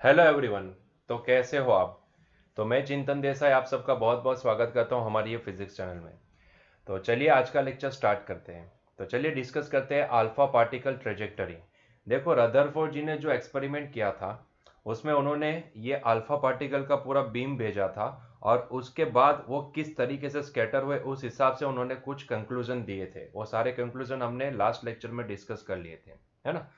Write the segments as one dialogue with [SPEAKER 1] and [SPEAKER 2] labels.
[SPEAKER 1] Hello everyone. तो कैसे हो आप? तो मैं चिंतन देसाई आप सबका बहुत बहुत स्वागत करता हूं हमारी ये फिजिक्स चैनल में। तो चलिए आज का लेक्चर स्टार्ट करते हैं। तो चलिए डिस्कस करते हैं अल्फा पार्टिकल ट्रेजेक्टरी। देखो, रदरफोर्ड जी ने जो एक्सपेरिमेंट किया था उसमें उन्होंने ये अल्फा पार्टिकल का पूरा बीम भेजा था, और उसके बाद वो किस तरीके से स्कैटर हुए उस हिसाब से उन्होंने कुछ कंक्लूजन दिए थे। वो सारे कंक्लूजन हमने लास्ट लेक्चर में डिस्कस कर लिए थे, है ना।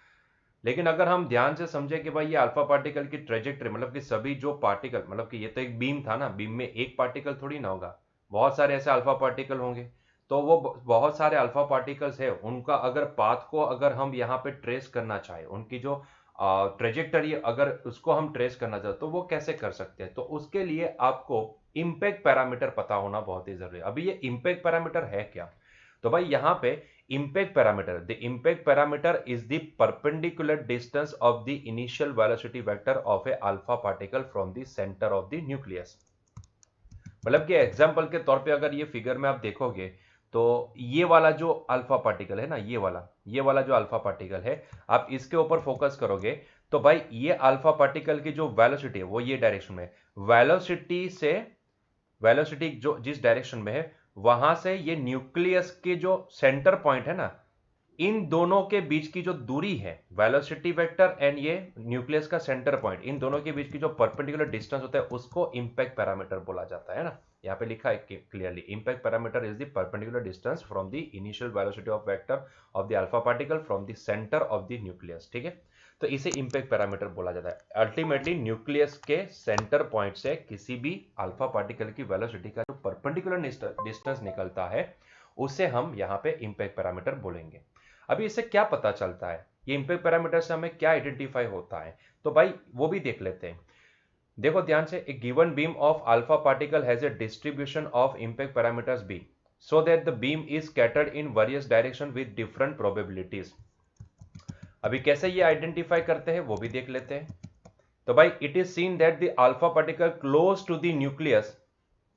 [SPEAKER 1] लेकिन अगर हम ध्यान से समझे कि भाई ये अल्फा पार्टिकल की ट्रेजेक्टरी, मतलब कि सभी जो पार्टिकल, मतलब कि ये तो एक बीम था ना, बीम में एक पार्टिकल थोड़ी ना होगा, बहुत सारे ऐसे अल्फा पार्टिकल होंगे। तो वो बहुत सारे अल्फा पार्टिकल्स है, उनका अगर पाथ को अगर हम यहाँ पे ट्रेस करना चाहे, उनकी जो ट्रेजेक्टरी अगर उसको हम ट्रेस करना चाहते तो वो कैसे कर सकते हैं। तो उसके लिए आपको इम्पैक्ट पैरामीटर पता होना बहुत ही जरूरी है। अभी ये इम्पैक्ट पैरामीटर है क्या? तो भाई यहाँ पे impact parameter, the impact parameter is the perpendicular distance of the initial velocity vector of a alpha particle from the center of the nucleus। मतलब कि एग्जाम्पल के तौर पे अगर ये फिगर में आप देखोगे तो ये वाला जो अल्फा पार्टिकल है ना, ये वाला जो अल्फा पार्टिकल है, आप इसके ऊपर फोकस करोगे तो भाई ये अल्फा पार्टिकल की जो वेलोसिटी है वो ये डायरेक्शन में, वेलोसिटी से वेलोसिटी जो जिस डायरेक्शन में है वहां से ये न्यूक्लियस के जो सेंटर पॉइंट है ना, इन दोनों के बीच की जो दूरी है, वेलोसिटी वेक्टर एंड ये न्यूक्लियस का सेंटर पॉइंट, इन दोनों के बीच की जो परपेंडिकुलर डिस्टेंस होता है उसको इंपैक्ट पैरामीटर बोला जाता है ना। यहाँ पे लिखा है clearly, impact parameter is the perpendicular distance from the initial velocity of vector of the alpha particle from the centre of the nucleus. ठीक है, तो इसे इंपैक्ट पैरामीटर बोला जाता है। अल्टीमेटली न्यूक्लियस के सेंटर पॉइंट से किसी भी अल्फा पार्टिकल की वेलोसिटी का जो परपेंडिकुलर डिस्टेंस निकलता है उसे हम यहाँ पे इंपैक्ट पैरामीटर बोलेंगे। अभी इससे क्या पता चलता है, ये इंपैक्ट पैरामीटर से हमें क्या आइडेंटिफाई होता है, तो भाई वो भी देख लेते हैं। देखो ध्यान से, a given beam of alpha particle has a distribution of impact parameters b so that the beam is scattered in various direction with different probabilities. अभी कैसे ये आइडेंटिफाई करते हैं वो भी देख लेते हैं। तो भाई it is seen that the alpha particle close to the nucleus,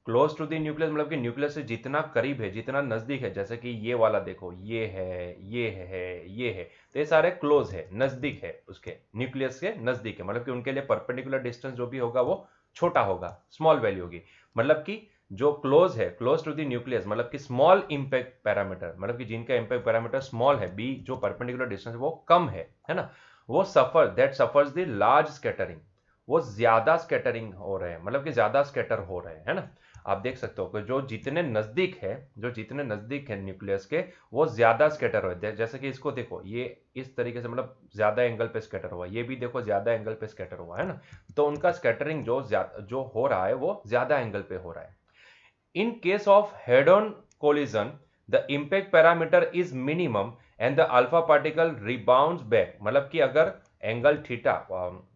[SPEAKER 1] close to the nucleus मतलब कि न्यूक्लियस से जितना करीब है, जितना नजदीक है, जैसे कि ये वाला देखो, ये है, ये है, ये है, तो ये सारे क्लोज है, नजदीक है, उसके न्यूक्लियस के नजदीक है, मतलब कि उनके लिए परपेंडिकुलर डिस्टेंस जो भी होगा वो छोटा होगा, स्मॉल वैल्यू होगी। मतलब कि जो क्लोज है, क्लोज टू द न्यूक्लियस, मतलब कि स्मॉल इंपैक्ट पैरामीटर, मतलब कि जिनका इंपैक्ट पैरामीटर स्मॉल है, बी जो परपेंडिकुलर डिस्टेंस वो कम है ना, वो सफर्स द लार्ज स्कैटरिंग, वो ज्यादा स्कैटरिंग हो रहे हैं, मतलब कि ज्यादा स्कैटर हो रहे हैं, है ना। आप देख सकते हो कि जो जितने नजदीक है न्यूक्लियस के वो ज्यादा स्कैटर हो, जैसे कि इसको देखो, ये इस तरीके से मतलब ज्यादा एंगल पे स्कैटर हुआ, ये भी देखो ज्यादा एंगल पे स्कैटर हुआ है ना। तो उनका स्कैटरिंग जो हो रहा है वो ज्यादा एंगल पे हो रहा है। In case of head-on collision, the impact parameter is minimum and the alpha particle rebounds back। मतलब कि अगर एंगल थीटा,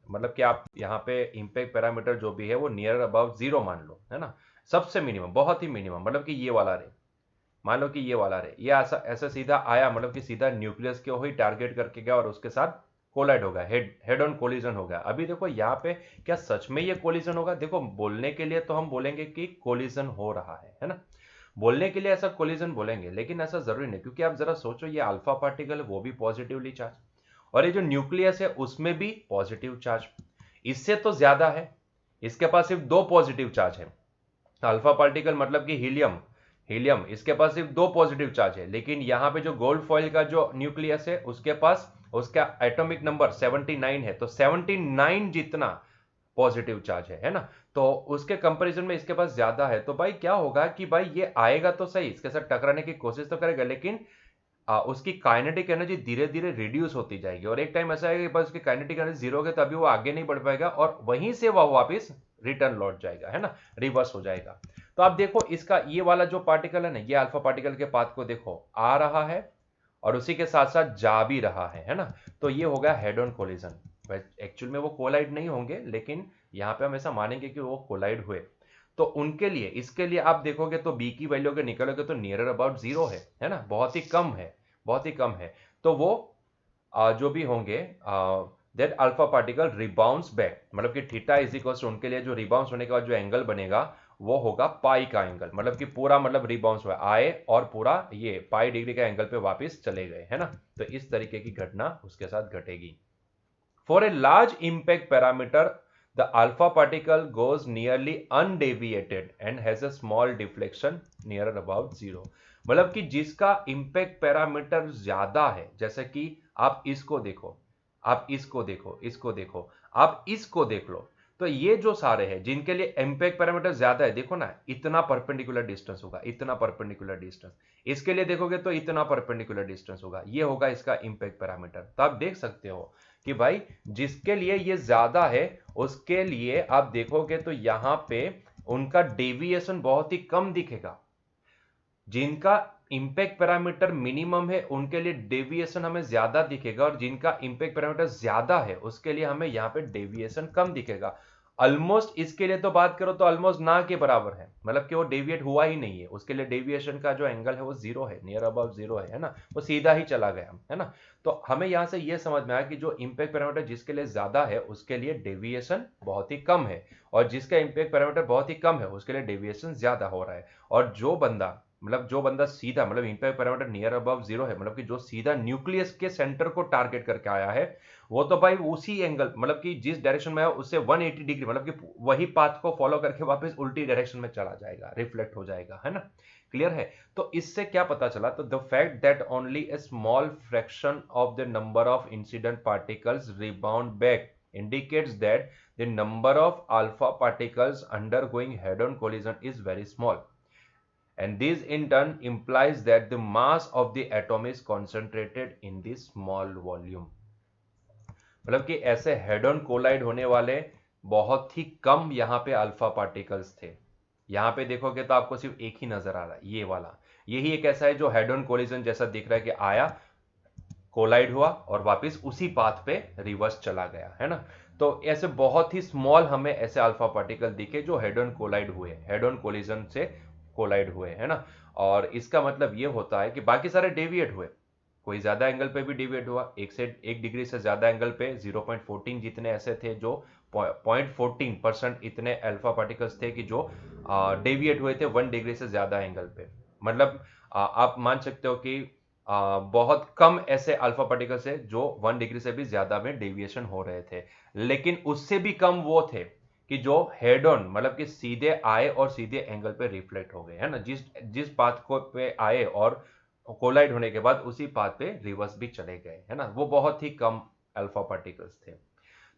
[SPEAKER 1] मतलब कि आप यहाँ पे इम्पैक्ट पैरामीटर जो भी है वो नियर अबाउट जीरो मान लो, है ना। सबसे मिनिमम, बहुत ही मिनिमम, मतलब कि ये वाला रे, मान लो कि ये वाला रे, ये ऐसा ऐसा सीधा आया, मतलब कि सीधा न्यूक्लियस को ही टारगेट करके गया और उसके साथ कोलाइड होगा, हेड ऑन कोलिजन हो गया। अभी देखो यहाँ पे क्या सच में ये कोलिजन होगा? देखो, बोलने के लिए तो हम बोलेंगे कि कोलिजन हो रहा है ना, बोलने के लिए ऐसा कोलिजन बोलेंगे, लेकिन ऐसा जरूरी नहीं, क्योंकि आप जरा सोचो, ये अल्फा पार्टिकल है वो भी पॉजिटिवली चार्ज, और ये जो न्यूक्लियस है उसमें भी पॉजिटिव चार्ज, इससे तो ज्यादा है, इसके पास सिर्फ दो पॉजिटिव चार्ज है। अल्फा पार्टिकल मतलब कि हीलियम, इसके पास सिर्फ दो पॉजिटिव चार्ज है, लेकिन यहाँ पे जो गोल्ड फॉइल का जो न्यूक्लियस है उसके पास उसका एटॉमिक नंबर 79 है, तो 79 जितना पॉजिटिव चार्ज है ना। तो उसके कंपैरिजन में इसके पास ज्यादा है, तो भाई क्या होगा कि भाई ये आएगा तो सही, इसके साथ टकराने की कोशिश तो करेगा, लेकिन उसकी काइनेटिक एनर्जी धीरे धीरे रिड्यूस होती जाएगी, और एक टाइम ऐसा आएगा कि बस उसकी काइनेटिक एनर्जी जीरो हो गई, तो अभी वो आगे नहीं बढ़ पाएगा और वहीं से वह वापस रिटर्न लौट जाएगा, है ना, रिवर्स हो जाएगा। तो आप देखो इसका ये वाला जो पार्टिकल है ना, ये अल्फा पार्टिकल के पाथ को देखो, आ रहा है और उसी के साथ साथ जा भी रहा है ना। तो ये हो गया हेड ऑन कोलिजन। एक्चुअल में वो कोलाइड नहीं होंगे, लेकिन यहाँ पे हम ऐसा मानेंगे कि वो कोलाइड हुए। तो उनके लिए, इसके लिए आप देखोगे तो बी की वैल्यू अगर निकलोगे तो नियर अबाउट जीरो है ना, बहुत ही कम है, बहुत ही कम है। तो वो जो भी होंगे, that alpha particle rebounce back, मतलब कि थीटा इज इक्वल टू, उनके लिए जो रिबाउंस होने के बाद जो एंगल बनेगा वो होगा पाई का एंगल, मतलब कि पूरा, मतलब रिबाउंस हुआ आए और पूरा ये पाई डिग्री का एंगल पे वापस चले गए, है ना। तो इस तरीके की घटना उसके साथ घटेगी। For a large impact parameter, the alpha particle goes nearly undeviated and has a small deflection near about zero. मतलब कि जिसका इम्पैक्ट पैरामीटर ज्यादा है, जैसे कि आप इसको देखो, आप इसको देखो, इसको देखो, आप इसको देख लो, तो ये जो सारे हैं जिनके लिए इम्पैक्ट पैरामीटर ज्यादा है, देखो ना, इतना परपेंडिकुलर डिस्टेंस होगा, इतना परपेंडिकुलर डिस्टेंस, इसके लिए देखोगे तो इतना परपेंडिकुलर डिस्टेंस होगा, ये होगा इसका इम्पैक्ट पैरामीटर। तो आप देख सकते हो कि भाई जिसके लिए ये ज्यादा है उसके लिए आप देखोगे तो यहां पे उनका डेविएशन बहुत ही कम दिखेगा। जिनका इंपैक्ट पैरामीटर मिनिमम है उनके लिए डेविएशन हमें ज्यादा दिखेगा, और जिनका इंपैक्ट पैरामीटर ज्यादा है उसके लिए हमें यहाँ पे डेविएशन कम दिखेगा। ऑलमोस्ट इसके लिए तो बात करो तो ऑलमोस्ट ना के बराबर है, मतलब कि वो डेविएट हुआ ही नहीं है, उसके लिए डेविएशन का जो एंगल है वो जीरो है, नियर अबाउट जीरो है ना, वो सीधा ही चला गया, है ना। तो हमें यहाँ से ये समझ में आया कि जो इंपैक्ट पैरामीटर जिसके लिए ज्यादा है उसके लिए डेविएशन बहुत ही कम है, और जिसका इंपैक्ट पैरामीटर बहुत ही कम है उसके लिए डेविएशन ज्यादा हो रहा है। और जो बंदा सीधा, मतलब impact parameter near above zero है, मतलब कि जो सीधा न्यूक्लियस के सेंटर को टारगेट करके आया है, वो तो भाई उसी एंगल, मतलब कि जिस डायरेक्शन में है उससे 180 डिग्री, मतलब कि वही पाथ को फॉलो करके वापस उल्टी डायरेक्शन में चला जाएगा, रिफ्लेक्ट हो जाएगा, है ना। क्लियर है। तो इससे क्या पता चला, तो the fact that only A small fraction of the number of incident particles rebound back indicates that the number of alpha particles undergoing head-on collision is very small, and this in turn implies that the mass of the atom is concentrated in this small volume। मतलब कि ऐसे head on collide होने वाले बहुत ही कम यहाँ पे alpha particles थे। यहाँ पे देखोगे तो आपको सिर्फ एक ही नजर आ रहा है, ये वाला, यही एक ऐसा है जो हेड ऑन कोलिजन जैसा दिख रहा है कि आया, कोलाइड हुआ और वापस उसी पाथ पे रिवर्स चला गया, है ना। तो ऐसे बहुत ही स्मॉल हमें ऐसे अल्फा पार्टिकल दिखे जो हेड ऑन कोलाइड हुए, हेड ऑन कोलिजन से कोलाइड हुए, है ना। और इसका मतलब ये होता है कि बाकी सारे डेविएट हुए, कोई ज्यादा एंगल पे भी डिविएट हुआ, एक डिग्री से ज्यादा एंगल पे 0.14 जितने ऐसे थे जो 0.14% इतने अल्फा पार्टिकल्स थे कि जो डेविएट हुए थे 1 डिग्री से ज्यादा एंगल पे। मतलब आप मान सकते हो कि बहुत कम ऐसे अल्फा पार्टिकल्स है जो 1 डिग्री से भी ज्यादा में डेविएशन हो रहे थे, लेकिन उससे भी कम वो थे कि जो हेड ऑन, मतलब कि सीधे आए और सीधे एंगल पे रिफ्लेक्ट हो गए, है ना। जिस जिस पाथ को पे आए और कोलाइड होने के बाद उसी पाथ पे रिवर्स भी चले गए, है ना, वो बहुत ही कम अल्फा पार्टिकल्स थे।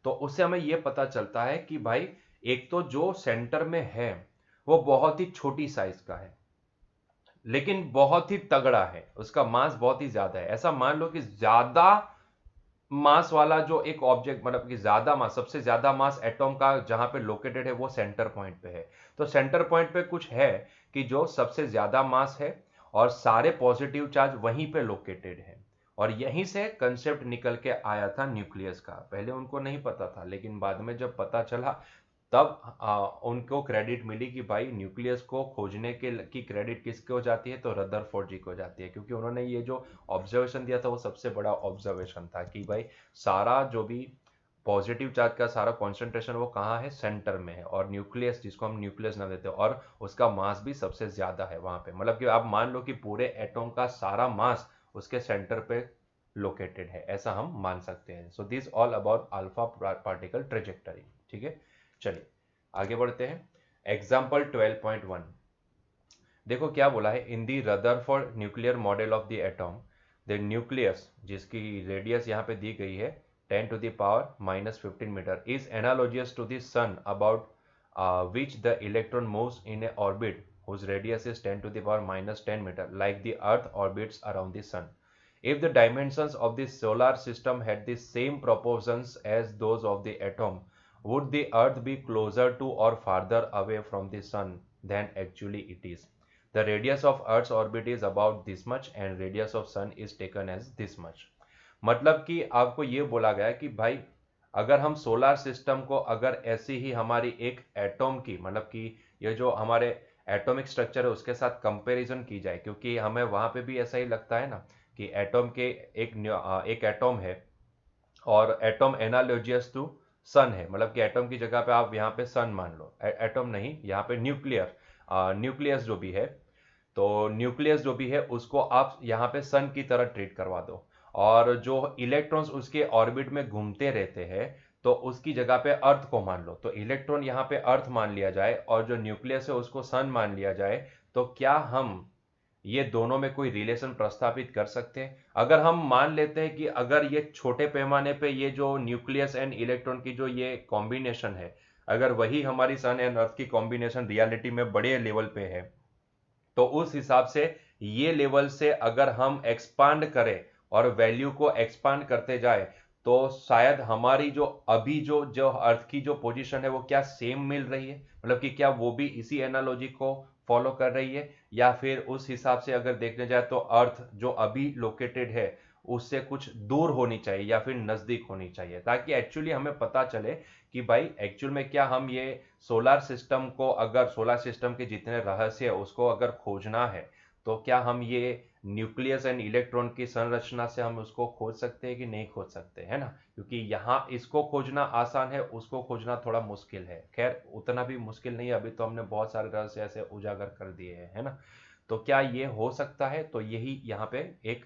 [SPEAKER 1] तो उससे हमें यह पता चलता है कि भाई एक तो जो सेंटर में है वो बहुत ही छोटी साइज का है लेकिन बहुत ही तगड़ा है, उसका मास बहुत ही ज्यादा है। ऐसा मान लो कि ज्यादा मास वाला जो एक ऑब्जेक्ट, मतलब कि ज्यादा मास, सबसे ज्यादा मास एटॉम का जहां पे लोकेटेड है वो सेंटर पॉइंट पे है। तो सेंटर पॉइंट पे कुछ है कि जो सबसे ज्यादा मास है और सारे पॉजिटिव चार्ज वहीं पे लोकेटेड है, और यहीं से कंसेप्ट निकल के आया था न्यूक्लियस का। पहले उनको नहीं पता था, लेकिन बाद में जब पता चला तब उनको क्रेडिट मिली कि भाई न्यूक्लियस को खोजने के की क्रेडिट किसको जाती है, तो रदरफोर्ड जी को जाती है, क्योंकि उन्होंने ये जो ऑब्जर्वेशन दिया था वो सबसे बड़ा ऑब्जर्वेशन था कि भाई सारा जो भी पॉजिटिव चार्ज का सारा कॉन्सेंट्रेशन वो कहाँ है, सेंटर में है, और न्यूक्लियस, जिसको हम न्यूक्लियस नाम देते हैं, और उसका मास भी सबसे ज्यादा है वहां पे। मतलब कि आप मान लो कि पूरे एटॉम का सारा मास उसके सेंटर पे लोकेटेड है, ऐसा हम मान सकते हैं। So this all about alpha particle trajectory. ठीक है, चलिए आगे बढ़ते हैं। एग्जाम्पल 12.1 देखो क्या बोला है। In the Rutherford nuclear model of the atom, the nucleus जिसकी रेडियस यहाँ पे दी गई है 10 to the power -15 metre is analogous to the sun about which the electron moves in a orbit whose radius is 10 to the power -10 meter like the earth orbits around the sun. If the dimensions of the solar system had the same proportions as those of the atom, would the earth be closer to or farther away from the sun than actually it is? The radius of earth's orbit is about this much and radius of sun is taken as this much. मतलब कि आपको ये बोला गया कि भाई अगर हम सोलर सिस्टम को अगर ऐसी ही हमारी एक एटॉम की, मतलब कि ये जो हमारे एटॉमिक स्ट्रक्चर है उसके साथ कंपैरिजन की जाए, क्योंकि हमें वहां पे भी ऐसा ही लगता है ना कि एटॉम के एक एटॉम है और एटॉम एनालॉजियस टू सन है, मतलब कि एटॉम की जगह पे आप यहाँ पे सन मान लो, एटॉम नहीं, यहाँ पे न्यूक्लियस जो भी है, तो न्यूक्लियस जो भी है उसको आप यहाँ पे सन की तरह ट्रीट करवा दो। और जो इलेक्ट्रॉन्स उसके ऑर्बिट में घूमते रहते हैं, तो उसकी जगह पे अर्थ को मान लो, तो इलेक्ट्रॉन यहाँ पे अर्थ मान लिया जाए और जो न्यूक्लियस है उसको सन मान लिया जाए, तो क्या हम ये दोनों में कोई रिलेशन प्रस्तावित कर सकते हैं? अगर हम मान लेते हैं कि अगर ये छोटे पैमाने पे ये जो न्यूक्लियस एंड इलेक्ट्रॉन की जो ये कॉम्बिनेशन है, अगर वही हमारी सन एंड अर्थ की कॉम्बिनेशन रियलिटी में बड़े लेवल पे है, तो उस हिसाब से ये लेवल से अगर हम एक्सपांड करें और वैल्यू को एक्सपांड करते जाए, तो शायद हमारी जो अभी जो जो अर्थ की जो पोजीशन है वो क्या सेम मिल रही है, मतलब कि क्या वो भी इसी एनालॉजी को फॉलो कर रही है, या फिर उस हिसाब से अगर देखने जाए तो अर्थ जो अभी लोकेटेड है उससे कुछ दूर होनी चाहिए या फिर नजदीक होनी चाहिए, ताकि एक्चुअली हमें पता चले कि भाई एक्चुअल में क्या हम ये सोलर सिस्टम को, अगर सोलर सिस्टम के जितने रहस्य है उसको अगर खोजना है, तो क्या हम ये न्यूक्लियस एंड इलेक्ट्रॉन की संरचना से हम उसको खोज सकते हैं कि नहीं खोज सकते, है ना? क्योंकि यहाँ इसको खोजना आसान है, उसको खोजना थोड़ा मुश्किल है। खैर उतना भी मुश्किल नहीं है, अभी तो हमने बहुत सारे रहस्य ऐसे उजागर कर दिए हैं, है ना? तो क्या ये हो सकता है? तो यही यहाँ पे एक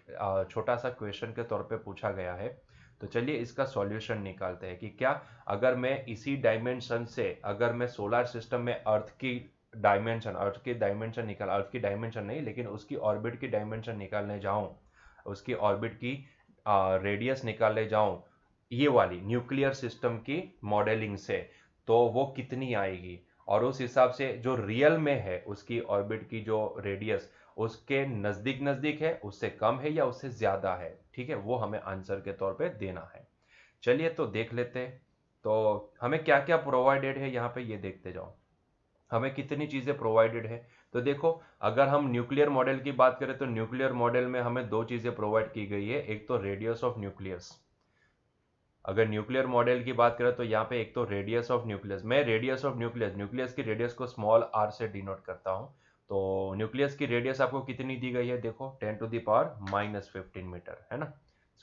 [SPEAKER 1] छोटा सा क्वेश्चन के तौर पे पूछा गया है। तो चलिए इसका सॉल्यूशन निकालते हैं कि क्या अगर मैं इसी डायमेंशन से, अगर मैं सोलर सिस्टम में अर्थ की डायमेंशन निकाल, अर्थ की डायमेंशन नहीं लेकिन उसकी ऑर्बिट की डायमेंशन निकालने जाऊं, उसकी ऑर्बिट की रेडियस निकालने जाऊं ये वाली न्यूक्लियर सिस्टम की मॉडलिंग से, तो वो कितनी आएगी, और उस हिसाब से जो रियल में है उसकी ऑर्बिट की जो रेडियस उसके नजदीक नजदीक है, उससे कम है या उससे ज्यादा है, ठीक है, वो हमें आंसर के तौर पे देना है। चलिए तो देख लेते हैं। तो हमें क्या क्या प्रोवाइडेड है यहाँ पे ये देखते जाओ, हमें कितनी चीजें प्रोवाइडेड है। तो देखो, अगर हम न्यूक्लियर मॉडल की बात करें तो न्यूक्लियर मॉडल में हमें दो चीजें प्रोवाइड की गई है, एक तो रेडियस ऑफ न्यूक्लियस। अगर न्यूक्लियर मॉडल की बात करें तो यहाँ पे एक तो रेडियस ऑफ न्यूक्लियस, मैं रेडियस ऑफ न्यूक्लियस, न्यूक्लियस की रेडियस को स्मॉल आर से डिनोट करता हूँ। तो न्यूक्लियस की रेडियस आपको कितनी दी गई है, देखो 10⁻⁻15 मीटर, है ना?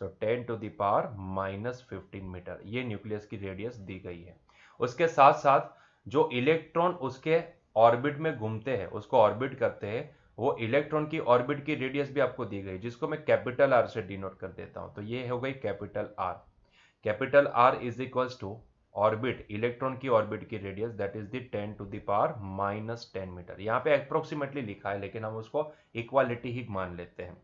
[SPEAKER 1] सो 10⁻⁻15 मीटर ये न्यूक्लियस की रेडियस दी गई है। उसके साथ साथ जो इलेक्ट्रॉन उसके ऑर्बिट में घूमते हैं, उसको ऑर्बिट करते हैं, वो इलेक्ट्रॉन की ऑर्बिट की रेडियस भी आपको दी गई, जिसको मैं कैपिटल आर से डिनोट कर देता हूं। तो ये हो गई capital R. Capital R is equals to orbit, electron की ऑर्बिट की radius, that is the 10⁻⁻10 metre. यहाँ पे अप्रोक्सीमेटली लिखा है लेकिन हम उसको इक्वालिटी ही मान लेते हैं।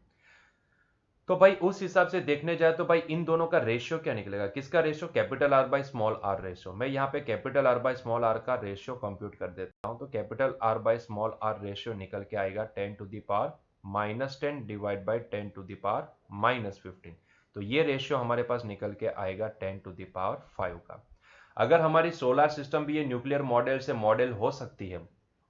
[SPEAKER 1] तो भाई उस हिसाब से देखने जाए तो भाई इन दोनों का रेशियो क्या निकलेगा, किसका ratio, capital R by small R ratio. मैं यहाँ पे capital R by small R का रेशियो कंप्यूट कर देता हूँ। तो capital R by small R ratio निकल के आएगा 10⁻⁻10 डिवाइड बाई 10⁻⁻15। तो ये रेशियो हमारे पास निकल के आएगा 10⁵ का। अगर हमारी सोलर सिस्टम भी ये न्यूक्लियर मॉडल से मॉडल हो सकती है,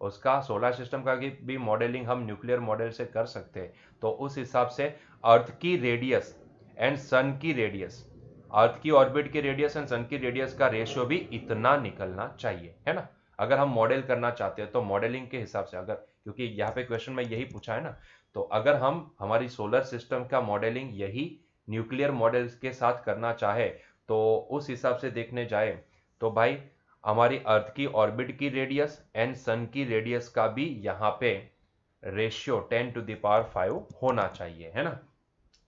[SPEAKER 1] उसका सोलर सिस्टम का भी मॉडलिंग हम न्यूक्लियर मॉडल से कर सकते हैं, तो उस हिसाब से अर्थ की रेडियस एंड सन की रेडियस, अर्थ की ऑर्बिट की रेडियस एंड सन की रेडियस का रेशियो भी इतना निकलना चाहिए, है ना? अगर हम मॉडल करना चाहते हैं तो मॉडलिंग के हिसाब से, अगर, क्योंकि यहाँ पे क्वेश्चन में यही पूछा है ना, तो अगर हम हमारी सोलर सिस्टम का मॉडलिंग यही न्यूक्लियर मॉडल के साथ करना चाहे, तो उस हिसाब से देखने जाए तो भाई हमारी अर्थ की ऑर्बिट की रेडियस एंड सन की रेडियस का भी यहाँ पे रेशियो 10⁵ होना चाहिए, है ना?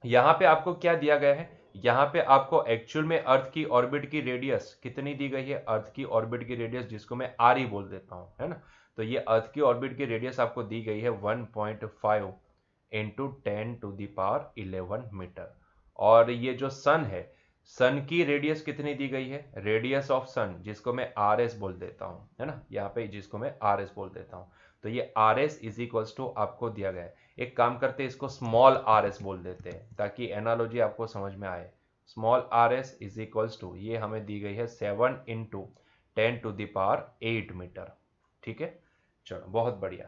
[SPEAKER 1] यहाँ पे आपको क्या दिया गया है, यहाँ पे आपको एक्चुअल में अर्थ की ऑर्बिट की रेडियस कितनी दी गई है, अर्थ की ऑर्बिट की रेडियस जिसको मैं आर ही बोल देता हूँ, है ना? तो ये अर्थ की ऑर्बिट की रेडियस आपको दी गई है 1.5 इंटू 10⁻11 मीटर। और ये जो सन है, सन की रेडियस कितनी दी गई है, रेडियस ऑफ सन जिसको मैं आर एस बोल देता हूँ, है ना, यहाँ पे जिसको मैं आर एस बोल देता हूँ। तो ये R S is equals to आपको दिया गया है, एक काम करते हैं इसको स्मॉल आर एस बोल देते हैं ताकि एनालॉजी आपको समझ में आए। Small R S is equals to, ये हमें दी गई है 7 इंटू 10⁸ मीटर, ठीक है? चलो बहुत बढ़िया।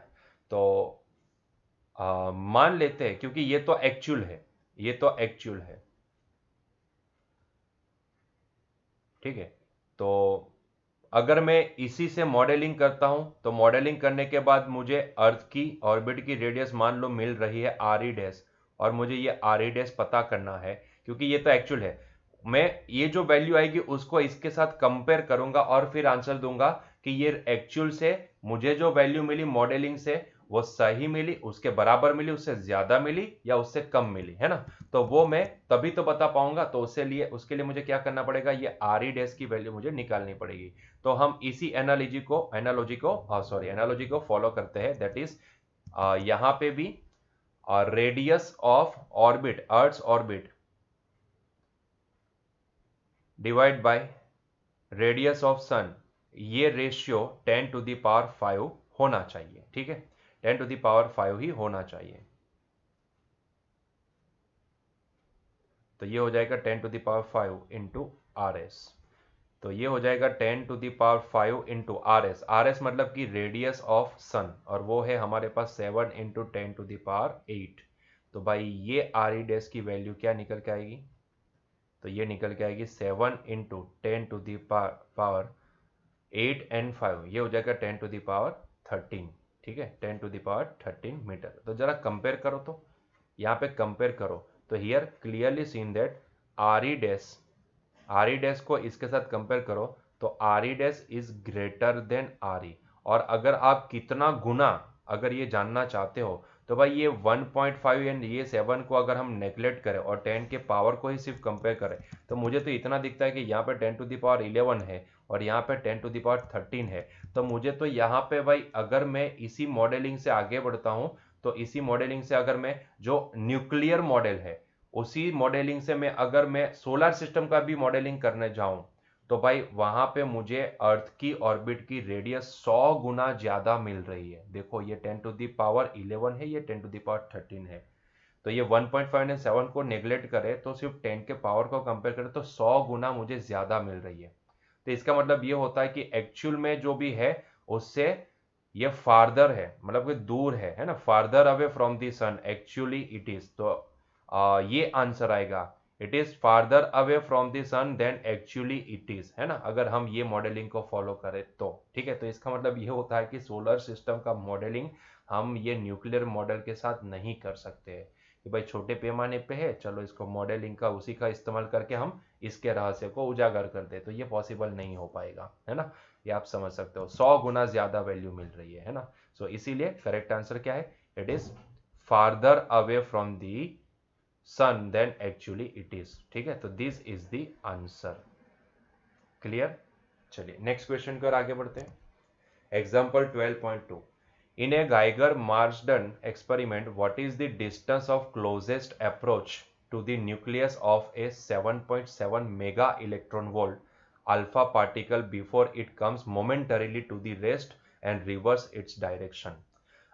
[SPEAKER 1] तो मान लेते हैं, क्योंकि ये तो एक्चुअल है, ये तो एक्चुअल है, ठीक है? तो अगर मैं इसी से मॉडलिंग करता हूं, तो मॉडलिंग करने के बाद मुझे अर्थ की ऑर्बिट की रेडियस मान लो मिल रही है आर ई डैश, और मुझे ये आर ई डैश पता करना है, क्योंकि ये तो एक्चुअल है। मैं ये जो वैल्यू आएगी उसको इसके साथ कंपेयर करूंगा और फिर आंसर दूंगा कि ये एक्चुअल से मुझे जो वैल्यू मिली मॉडलिंग से वो सही मिली, उसके बराबर मिली, उससे ज्यादा मिली या उससे कम मिली, है ना। तो वो मैं तभी तो बता पाऊंगा। तो उसके लिए मुझे क्या करना पड़ेगा, ये आर ई डैश की वैल्यू मुझे निकालनी पड़ेगी। तो हम इसी एनालॉजी को फॉलो करते हैं। दैट इज यहां पे भी radius of orbit, earth orbit divide by radius of sun, ये रेशियो 10⁵ होना चाहिए। ठीक है, 10⁵ ही होना चाहिए। तो ये हो जाएगा 10⁵ इंटू आर एस। तो ये हो जाएगा 10⁵ into R S. R S मतलब कि रेडियस ऑफ सन, और वो है हमारे पास 7 इंटू 10⁸। तो भाई ये आर ई डैश की वैल्यू क्या निकल के आएगी, तो ये निकल के आएगी 7 इंटू 10⁸ 8 एंड 5, ये हो जाएगा 10⁻13। ठीक है, 10⁻13 मीटर। तो जरा कंपेयर करो, तो यहाँ पे कंपेयर करो तो here clearly seen that R E dash को इसके साथ कंपेयर करो तो R E dash is greater than R E. और अगर आप कितना गुना अगर ये जानना चाहते हो तो भाई ये 1.5 एंड ये 7 को अगर हम नेग्लेक्ट करें और 10 के पावर को ही सिर्फ कंपेयर करें तो मुझे तो इतना दिखता है कि यहाँ पे 10⁻11 है और यहाँ पे 10⁻13 है। तो मुझे तो यहाँ पे भाई अगर मैं इसी मॉडलिंग से आगे बढ़ता हूँ तो इसी मॉडलिंग से अगर मैं जो न्यूक्लियर मॉडल है उसी मॉडलिंग से मैं अगर मैं सोलर सिस्टम का भी मॉडलिंग करने जाऊं तो भाई वहां पे मुझे अर्थ की ऑर्बिट की रेडियस 100 गुना ज्यादा मिल रही है। देखो ये 10⁻11 है, ये 10⁻13 है। तो ये 1.5 एंड 7 को नेग्लेक्ट करें तो सिर्फ 10 के पावर को कंपेयर करें तो 100 गुना मुझे ज्यादा मिल रही है। तो इसका मतलब ये होता है कि एक्चुअल में जो भी है उससे ये फार्दर है, मतलब कि दूर है ना, farther away from the sun actually it is. तो ये आंसर आएगा, it is farther away from the sun then actually it is, है ना, अगर हम ये मॉडलिंग को फॉलो करें तो। ठीक है, तो इसका मतलब ये होता है कि सोलर सिस्टम का मॉडलिंग हम ये न्यूक्लियर मॉडल के साथ नहीं कर सकते हैं कि भाई छोटे पैमाने पे है, चलो इसको मॉडलिंग का उसी का इस्तेमाल करके हम इसके रहस्य को उजागर कर दे, तो ये पॉसिबल नहीं हो पाएगा, है ना। ये आप समझ सकते हो 100 गुना ज्यादा वैल्यू मिल रही है ना। सो इसीलिए करेक्ट आंसर क्या है, it is farther away from the sun then actually it is. ठीक है, तो this is the answer. Clear. चलिए नेक्स्ट क्वेश्चन की ओर आगे बढ़ते हैं। Example 12.2, in a Geiger Marsden experiment, what is the distance of closest approach to the nucleus of a 7.7 mega electron volt alpha particle before it comes momentarily to the rest and reverse its direction?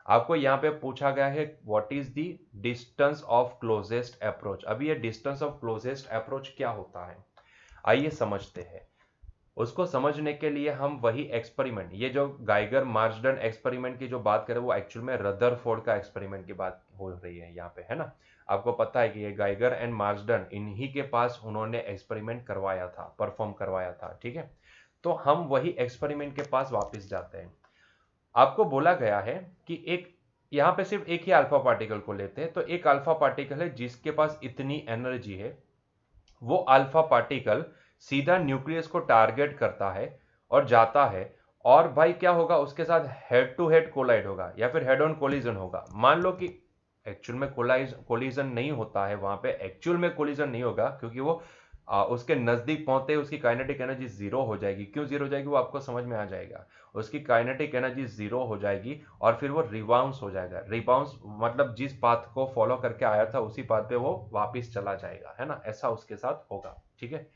[SPEAKER 1] आपको यहाँ पे पूछा गया है what is the distance of closest approach. अभी ये distance of closest approach क्या होता है, आइए समझते हैं। उसको समझने के लिए हम वही एक्सपेरिमेंट, ये जो गाइगर मार्सडन एक्सपेरिमेंट की जो बात करें वो एक्चुअल में रदरफोर्ड का एक्सपेरिमेंट की बात हो रही है यहाँ पे, है ना। आपको पता है कि ये गाइगर एंड मार्सडन इन्हीं के पास उन्होंने एक्सपेरिमेंट करवाया था, परफॉर्म करवाया था। ठीक है, तो हम वही एक्सपेरिमेंट के पास वापस जाते हैं। आपको बोला गया है कि एक यहाँ पे सिर्फ एक ही अल्फा पार्टिकल को लेते हैं। तो एक अल्फा पार्टिकल है जिसके पास इतनी एनर्जी है, वो अल्फा पार्टिकल सीधा न्यूक्लियस को टारगेट करता है और जाता है, और भाई क्या होगा, उसके साथ हेड टू हेड कोलाइड होगा या फिर हेड ऑन कोलिजन होगा। मान लो कि एक्चुअल में कोलिजन नहीं होता है, वहां पे एक्चुअल में कोलिजन नहीं होगा क्योंकि वो उसके नजदीक पहुंचते ही उसकी काइनेटिक एनर्जी जीरो हो जाएगी। क्यों जीरो हो जाएगी वो आपको समझ में आ जाएगा। उसकी काइनेटिक एनर्जी जीरो हो जाएगी और फिर वो रिबाउंस हो जाएगा। रिबाउंस मतलब जिस पाथ को फॉलो करके आया था उसी पाथ पे वो वापिस चला जाएगा, है ना, ऐसा उसके साथ होगा। ठीक है,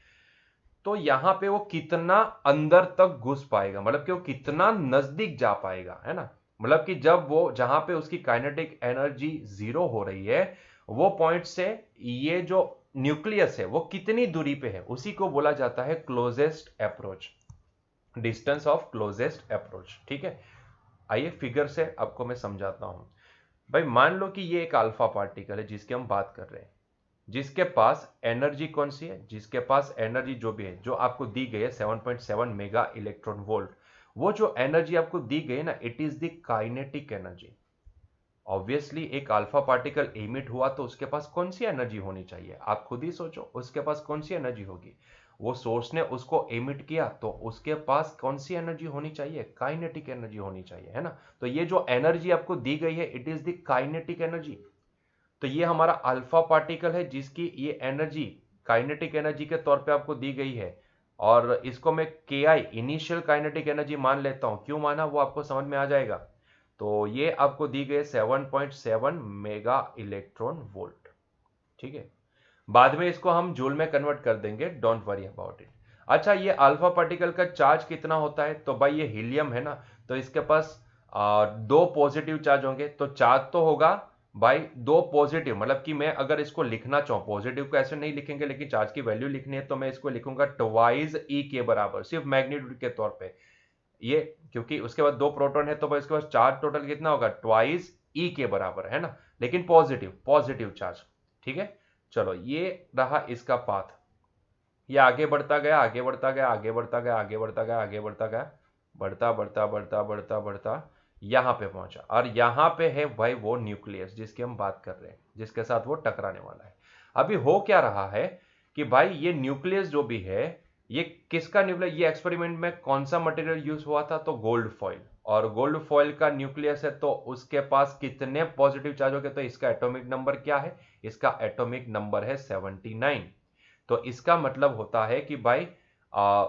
[SPEAKER 1] तो यहां पे वो कितना अंदर तक घुस पाएगा, मतलब कि वो कितना नजदीक जा पाएगा, है ना। मतलब कि जब वो जहां पे उसकी काइनेटिक एनर्जी जीरो हो रही है वो पॉइंट से ये जो न्यूक्लियस है वो कितनी दूरी पे है, उसी को बोला जाता है closest approach, distance of closest approach. ठीक है, आइए फिगर से आपको मैं समझाता हूं। भाई मान लो कि ये एक अल्फा पार्टिकल है जिसकी हम बात कर रहे हैं, जिसके पास एनर्जी कौन सी है, जिसके पास एनर्जी जो भी है जो आपको दी गई है 7.7 मेगा इलेक्ट्रॉन वोल्ट, वो जो एनर्जी आपको दी गई है ना, it is the kinetic energy. Obviously एक अल्फा पार्टिकल एमिट हुआ तो उसके पास कौन सी एनर्जी होनी चाहिए, आप खुद ही सोचो उसके पास कौन सी एनर्जी होगी। वो सोर्स ने उसको एमिट किया तो उसके पास कौन सी एनर्जी होनी चाहिए, काइनेटिक एनर्जी होनी चाहिए, है ना। तो ये जो एनर्जी आपको दी गई है it is the kinetic energy. तो ये हमारा अल्फा पार्टिकल है जिसकी ये एनर्जी काइनेटिक एनर्जी के तौर पे आपको दी गई है, और इसको मैं के आई इनिशियल काइनेटिक एनर्जी मान लेता हूं। क्यों माना वो आपको समझ में आ जाएगा। तो ये आपको दी गई 7.7 मेगा इलेक्ट्रॉन वोल्ट, ठीक है। बाद में इसको हम जूल में कन्वर्ट कर देंगे, डोंट वरी अबाउट इट। अच्छा, ये अल्फा पार्टिकल का चार्ज कितना होता है, तो भाई ये हीलियम है ना, तो इसके पास दो पॉजिटिव चार्ज होंगे। तो चार्ज तो होगा भाई दो पॉजिटिव, मतलब कि मैं अगर इसको लिखना चाहूं, पॉजिटिव को ऐसे नहीं लिखेंगे लेकिन चार्ज की वैल्यू लिखनी है, तो मैं इसको लिखूंगा ट्वाइस ई के बराबर, सिर्फ मैग्नीट्यूड के तौर पे ये, क्योंकि उसके बाद दो प्रोटॉन है तो भाई इसके पास चार्ज टोटल कितना होगा, ट्वाइस ई के बराबर, है ना, लेकिन पॉजिटिव पॉजिटिव चार्ज, ठीक है। चलो ये रहा इसका पाथ, ये आगे बढ़ता गया आगे बढ़ता गया आगे बढ़ता गया आगे बढ़ता गया आगे बढ़ता गया, बढ़ता बढ़ता बढ़ता बढ़ता बढ़ता यहां पे पहुंचा, और यहां पे है भाई वो न्यूक्लियस जिसकी हम बात कर रहे हैं, जिसके साथ वो टकराने वाला है। अभी हो क्या रहा है कि भाई ये न्यूक्लियस जो भी है, ये किसका न्यूक्लियस, ये एक्सपेरिमेंट में कौन सा मटेरियल यूज हुआ था, तो गोल्ड फॉइल, और गोल्ड फॉइल का न्यूक्लियस है तो उसके पास कितने पॉजिटिव चार्ज हो गए, तो इसका एटॉमिक नंबर क्या है, इसका एटॉमिक नंबर है 79। तो इसका मतलब होता है कि भाई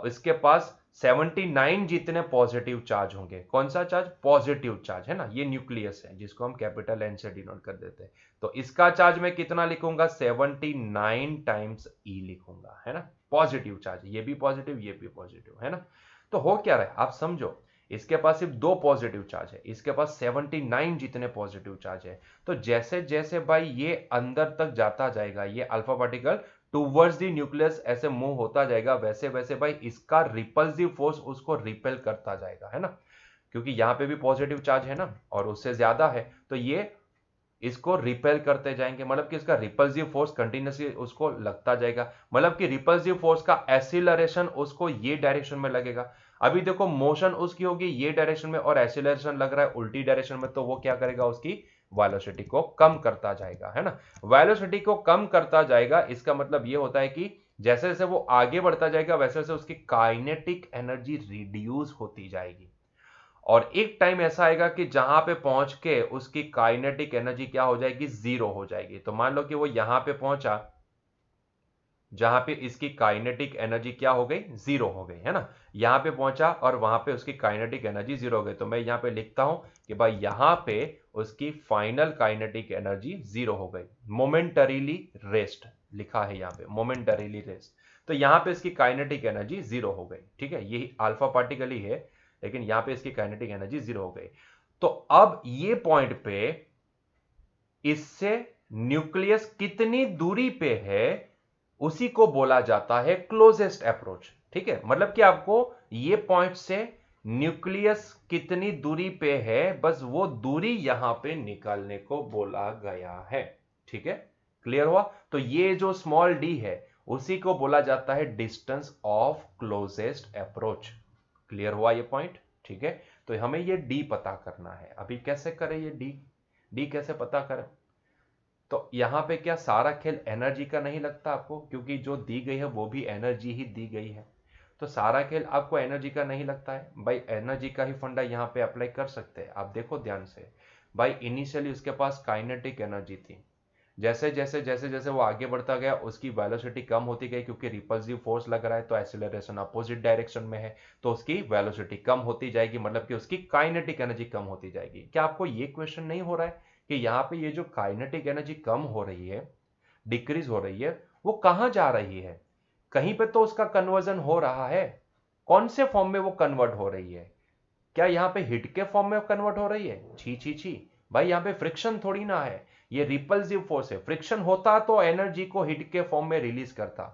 [SPEAKER 1] इसके पास 79 जितने पॉजिटिव चार्ज होंगे। कौन सा चार्ज, पॉजिटिव चार्ज, है ना, ये न्यूक्लियस है जिसको हम कैपिटल एन से डिनोट कर देते हैं। तो इसका चार्ज मैं कितना लिखूंगा, 79 टाइम्स ई लिखूंगा, है ना, पॉजिटिव चार्ज, ये भी पॉजिटिव ये भी पॉजिटिव, है ना। तो हो क्या रहा है आप समझो, इसके पास सिर्फ दो पॉजिटिव चार्ज है, इसके पास 79 जितने पॉजिटिव चार्ज है। तो जैसे जैसे भाई ये अंदर तक जाता जाएगा, ये alpha particle towards the nucleus ऐसे मूव होता जाएगा, वैसे वैसे भाई इसका रिपल्सिव फोर्स उसको रिपेल करता जाएगा, है ना, क्योंकि यहां पे भी पॉजिटिव चार्ज है ना और उससे ज्यादा है, तो ये इसको रिपेल करते जाएंगे, मतलब कि इसका रिपल्सिव फोर्स कंटिन्यूसली उसको लगता जाएगा, मतलब कि रिपल्सिव फोर्स का एसिलरेशन उसको ये डायरेक्शन में लगेगा। अभी देखो मोशन उसकी होगी ये डायरेक्शन में और एसिलरेशन लग रहा है उल्टी डायरेक्शन में, तो वो क्या करेगा, उसकी वेलोसिटी को कम करता जाएगा, है ना। वेलोसिटी को कम करता जाएगा, इसका मतलब ये होता है कि जैसे जैसे वो आगे बढ़ता जाएगा वैसे वैसे उसकी काइनेटिक एनर्जी रिड्यूस होती जाएगी, और एक टाइम ऐसा आएगा कि जहां पे पहुंच के उसकी काइनेटिक एनर्जी क्या हो जाएगी, जीरो हो जाएगी। तो मान लो कि वो यहां पे पहुंचा जहां पे इसकी काइनेटिक एनर्जी क्या हो गई, जीरो हो गई, है ना, यहां पे पहुंचा और वहां पे उसकी काइनेटिक एनर्जी जीरो हो गई। तो मैं यहां पे लिखता हूं कि भाई यहां पे उसकी फाइनल काइनेटिक एनर्जी जीरो हो गई, मोमेंटरीली रेस्ट लिखा है यहां पे, मोमेंटरीली रेस्ट। तो यहां पे इसकी काइनेटिक एनर्जी जीरो हो गई, ठीक है, यही अल्फा पार्टिकल ही है, लेकिन यहां पे इसकी काइनेटिक एनर्जी जीरो हो गई। तो अब ये पॉइंट पे इससे न्यूक्लियस कितनी दूरी पे है, उसी को बोला जाता है क्लोजेस्ट अप्रोच, ठीक है। मतलब कि आपको ये पॉइंट से न्यूक्लियस कितनी दूरी पे है, बस वो दूरी यहां पे निकालने को बोला गया है, ठीक है, क्लियर हुआ। तो ये जो स्मॉल डी है उसी को बोला जाता है distance of closest approach, clear हुआ ये पॉइंट, ठीक है। तो हमें ये डी पता करना है। अभी कैसे करें ये डी, डी कैसे पता करें, तो यहां पे क्या सारा खेल एनर्जी का नहीं लगता आपको, क्योंकि जो दी गई है वो भी एनर्जी ही दी गई है, तो सारा खेल आपको एनर्जी का नहीं लगता है भाई, एनर्जी का ही फंडा यहां पे अप्लाई कर सकते हैं। आप देखो ध्यान से भाई, इनिशियली उसके पास काइनेटिक एनर्जी थी, जैसे जैसे जैसे जैसे वो आगे बढ़ता गया उसकी वेलोसिटी कम होती गई, क्योंकि रिपल्सिव फोर्स लग रहा है तो एक्सीलरेशन अपोजिट डायरेक्शन में है, तो उसकी वेलोसिटी कम होती जाएगी, मतलब कि उसकी काइनेटिक एनर्जी कम होती जाएगी। क्या आपको ये क्वेश्चन नहीं हो रहा है कि यहाँ पे ये जो काइनेटिक एनर्जी कम हो रही है, डिक्रीज हो रही है, वो कहां जा रही है, कहीं पे तो उसका कन्वर्जन हो रहा है, कौन से फॉर्म में वो कन्वर्ट हो रही है, क्या यहाँ पे हिट के फॉर्म में कन्वर्ट हो रही है, छी छी छी भाई, यहाँ पे फ्रिक्शन थोड़ी ना है, ये रिपल्सिव फोर्स है, फ्रिक्शन होता तो एनर्जी को हिट के फॉर्म में रिलीज करता,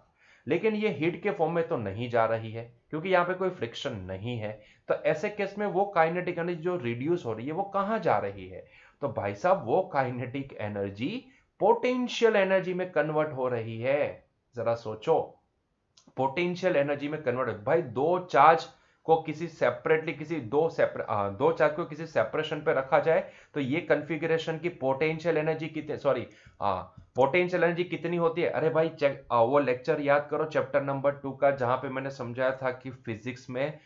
[SPEAKER 1] लेकिन ये हिट के फॉर्म में तो नहीं जा रही है क्योंकि यहाँ पे कोई फ्रिक्शन नहीं है। तो ऐसे केस में वो काइनेटिक एनर्जी जो रिड्यूस हो रही है वो कहां जा रही है, तो भाई साहब वो काइनेटिक एनर्जी पोटेंशियल एनर्जी में कन्वर्ट हो रही है। जरा सोचो, पोटेंशियल एनर्जी में कन्वर्ट, भाई दो चार्ज को किसी सेपरेटली किसी दो चार्ज को किसी सेपरेशन पे रखा जाए तो ये कॉन्फ़िगरेशन की पोटेंशियल एनर्जी कितने, सॉरी पोटेंशियल एनर्जी कितनी होती है? अरे भाई वो लेक्चर याद करो चैप्टर नंबर 2 का, जहां पे मैंने समझाया था कि फिजिक्स में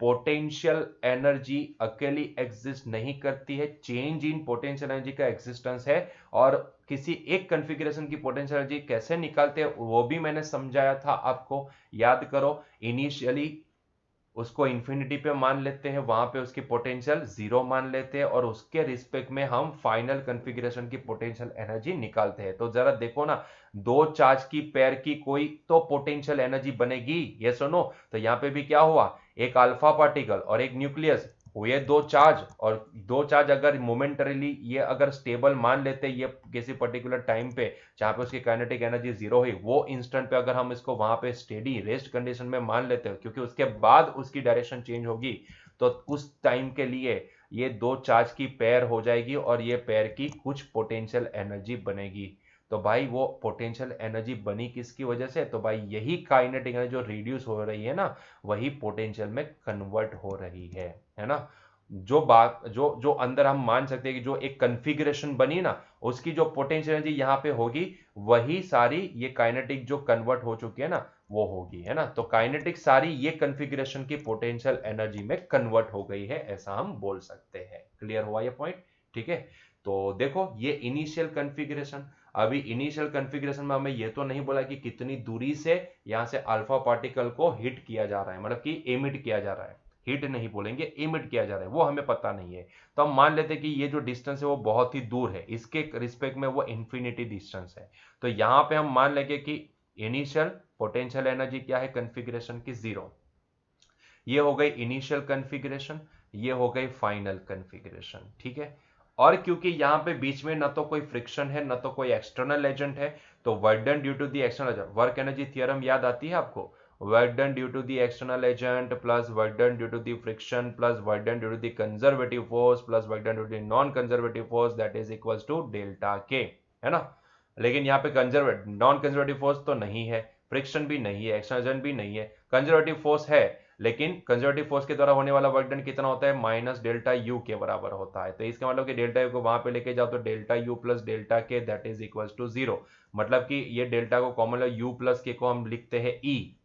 [SPEAKER 1] पोटेंशियल एनर्जी अकेली एग्जिस्ट नहीं करती है, चेंज इन पोटेंशियल एनर्जी का एग्जिस्टेंस है। और किसी एक कॉन्फ़िगरेशन की पोटेंशियल एनर्जी कैसे निकालते हैं वो भी मैंने समझाया था आपको, याद करो। इनिशियली उसको इंफिनिटी पे मान लेते हैं, वहां पे उसकी पोटेंशियल जीरो मान लेते हैं, और उसके रिस्पेक्ट में हम फाइनल कॉन्फ़िगरेशन की पोटेंशियल एनर्जी निकालते हैं। तो जरा देखो ना, दो चार्ज की पेयर की कोई तो पोटेंशियल एनर्जी बनेगी, ये सुनो। तो यहाँ पे भी क्या हुआ, एक अल्फा पार्टिकल और एक न्यूक्लियस हुए दो चार्ज, और दो चार्ज अगर मोमेंटरीली ये अगर स्टेबल मान लेते ये किसी पर्टिकुलर टाइम पे जहां पे उसकी काइनेटिक एनर्जी जीरो हुई, वो इंस्टेंट पे अगर हम इसको वहां पे स्टेडी रेस्ट कंडीशन में मान लेते हो, क्योंकि उसके बाद उसकी डायरेक्शन चेंज होगी, तो उस टाइम के लिए ये दो चार्ज की पेयर हो जाएगी और ये पेयर की कुछ पोटेंशियल एनर्जी बनेगी। तो भाई वो पोटेंशियल एनर्जी बनी किसकी वजह से? तो भाई यही काइनेटिक एनर्जी जो रिड्यूस हो रही है ना, वही पोटेंशियल में कन्वर्ट हो रही है ना। जो बात जो जो अंदर हम मान सकते हैं कि जो एक कन्फिग्रेशन बनी ना, उसकी जो पोटेंशियल एनर्जी यहाँ पे होगी, वही सारी ये काइनेटिक जो कन्वर्ट हो चुकी है ना, वो होगी, है ना। तो काइनेटिक सारी ये कन्फिग्रेशन की पोटेंशियल एनर्जी में कन्वर्ट हो गई है, ऐसा हम बोल सकते हैं। क्लियर हुआ ये पॉइंट? ठीक है। तो देखो ये इनिशियल कन्फिग्रेशन, अभी इनिशियल कन्फिग्रेशन में हमें ये तो नहीं बोला कि कितनी दूरी से यहां से अल्फा पार्टिकल को हिट किया जा रहा है, मतलब कि एमिट किया जा रहा है। हिट नहीं बोलेंगे, एमिट किया जा रहा है, वो हमें पता नहीं है। तो हम मान लेते हैं कि ये जो डिस्टेंस है वो बहुत ही दूर है, इसके रिस्पेक्ट में वो इंफिनिटी डिस्टेंस है। तो यहां पे हम मान लेंगे कि इनिशियल पोटेंशियल एनर्जी क्या है कन्फिग्रेशन की? जीरो। ये हो गई इनिशियल कन्फिग्रेशन, ये हो गई फाइनल कन्फिग्रेशन। ठीक है। और क्योंकि यहां पे बीच में ना तो कोई फ्रिक्शन है ना तो कोई एक्सटर्नल एजेंट है, तो work done due to the external agent, work energy theorem याद आती है आपको? Work done due to the external agent plus work done due to the friction plus work done due to the conservative force plus work done due to the non conservative force, that is equals to delta K, है ना। लेकिन यहाँ पे conservative non conservative force तो नहीं है, friction भी नहीं है, एक्सटर्नल एजेंट भी नहीं है, कंजर्वेटिव फोर्स है, लेकिन कंजर्वेटिव फोर्स के द्वारा होने वाला वर्क डन कितना होता है? माइनस डेल्टा यू के बराबर होता है। तो इसका मतलब कि डेल्टा यू को वहां पे लेके जाओ तो delta U plus delta K that is equals to zero. मतलब कि ये डेल्टा को कॉमन यू प्लस के को हम लिखते हैं ई,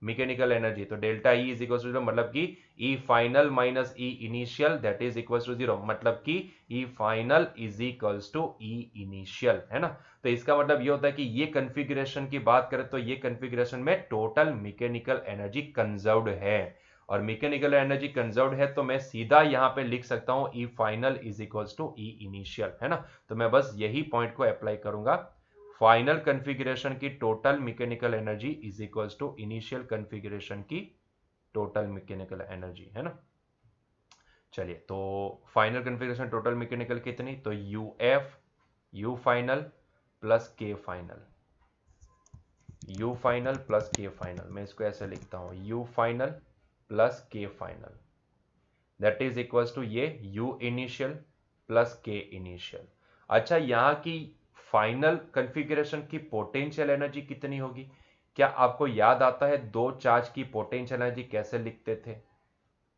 [SPEAKER 1] मैकेनिकल एनर्जी। तो delta E is equal to, मतलब कि E final minus E initial that is equal to zero, मतलब कि E final is equals to E initial, है ना। तो इसका मतलब ये होता है कि ये कॉन्फ़िगरेशन की बात करें तो ये कॉन्फ़िगरेशन में टोटल मैकेनिकल एनर्जी कंजर्व्ड है, और मैकेनिकल एनर्जी कंजर्व्ड है तो मैं सीधा यहां पे लिख सकता हूं E final is equals to E initial, है ना। तो मैं बस यही पॉइंट को अप्लाई करूंगा, फाइनल कॉन्फ़िगरेशन की total mechanical energy is equals to initial configuration की टोटल मैकेनिकल एनर्जी, है ना। चलिए, तो फाइनल कॉन्फ़िगरेशन टोटल मैकेनिकल कितनी? तो U F U final plus K final, U final plus K final, मैं इसको ऐसे लिखता हूं, U final plus K final that is equals to ये U initial plus K initial. अच्छा, यहां की फाइनल कॉन्फ़िगरेशन की पोटेंशियल एनर्जी कितनी होगी? क्या आपको याद आता है दो चार्ज की पोटेंशियल एनर्जी कैसे लिखते थे?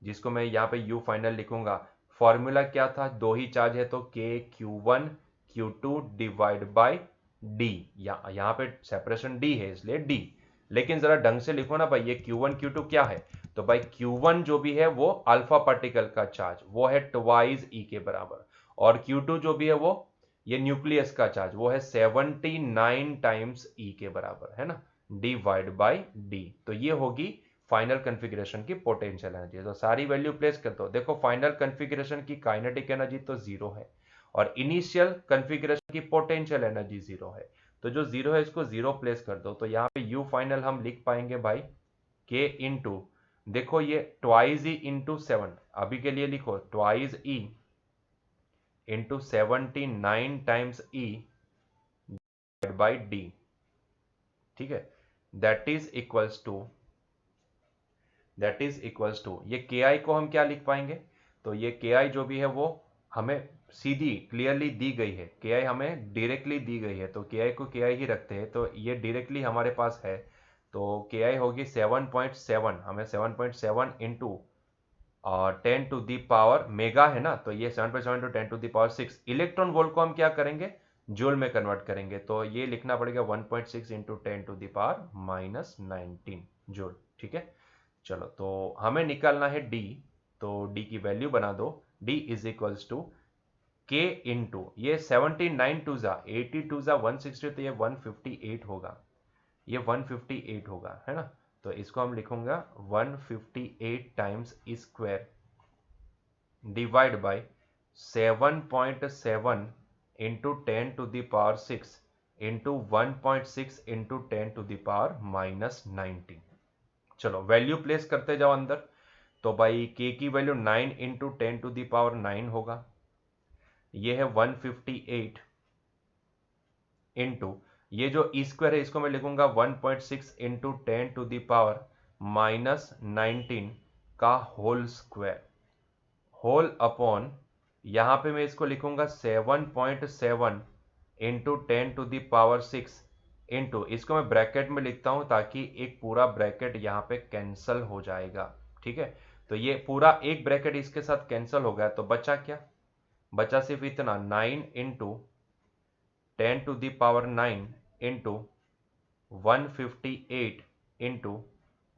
[SPEAKER 1] जिसको मैं यहाँ पे यू फाइनल लिखूंगा, फॉर्मूला क्या था? दो ही चार्ज है तो K Q one Q two divide by D, यहाँ पे सेपरेशन डी है इसलिए डी। लेकिन जरा ढंग से लिखो ना भाई, ये क्यू वन क्यू टू क्या है? तो भाई क्यू वन जो भी है वो अल्फा पार्टिकल का चार्ज, वो है ट्वाइस ई के बराबर, और क्यू टू जो भी है वो ये न्यूक्लियस का चार्ज, वो है 79 टाइम्स ई के बराबर, है ना, डिवाइड बाई डी। तो ये होगी फाइनल कॉन्फ़िगरेशन की पोटेंशियल एनर्जी। तो सारी वैल्यू प्लेस कर दो। देखो फाइनल कॉन्फ़िगरेशन की काइनेटिक एनर्जी तो जीरो है, और इनिशियल कॉन्फ़िगरेशन की पोटेंशियल एनर्जी जीरो है। तो जो जीरो है इसको जीरो प्लेस कर दो, तो यहाँ पे यू फाइनल हम लिख पाएंगे भाई के इंटू, देखो ये ट्वाइस ई इंटू सेवन, अभी के लिए लिखो twice E into 79 times E by D, ठीक है, दैट इज इक्वल्स टू ये के आई को हम क्या लिख पाएंगे? तो ये के आई जो भी है वो हमें सीधी क्लियरली दी गई है, के आई हमें डायरेक्टली दी गई है, तो के आई को के आई ही रखते हैं, तो ये डायरेक्टली हमारे पास है। तो के आई होगी 7.7, हमें 7.7 into 10 to the power mega है ना, तो ये 7.7 into 10 to the power 6 electron volt को हम क्या करेंगे? जूल में कन्वर्ट करेंगे तो ये लिखना पड़ेगा 1.6 इंटू 10⁻⁻19 जूल। ठीक है, चलो तो हमें निकालना है डी, तो डी की वैल्यू बना दो। डी इज इक्वल्स टू के इंटू ये 79 टू जा 82 जा 160, तो ये 158 होगा, ये 158 होगा, है ना। तो इसको हम लिखूंगा 158 times square divide by 7.7 into 10⁻6 into 1.6 into 10⁻⁻19। चलो वैल्यू प्लेस करते जाओ अंदर। तो भाई के की वैल्यू 9 इंटू 10⁻9 होगा, ये है 158 इंटू ये जो स्क्वायर है इसको मैं लिखूंगा 1.6 इंटू 10⁻⁻19 का होल स्क्वायर, होल अपॉन यहां पे मैं इसको लिखूंगा 7.7 इंटू 10⁻6 इंटू इसको मैं ब्रैकेट में लिखता हूं ताकि एक पूरा ब्रैकेट यहां पे कैंसल हो जाएगा। ठीक है, तो ये पूरा एक ब्रैकेट इसके साथ कैंसल हो गया, तो बचा क्या, बचा सिर्फ इतना 9 इंटू 10⁻9 इंटू 158 इंटू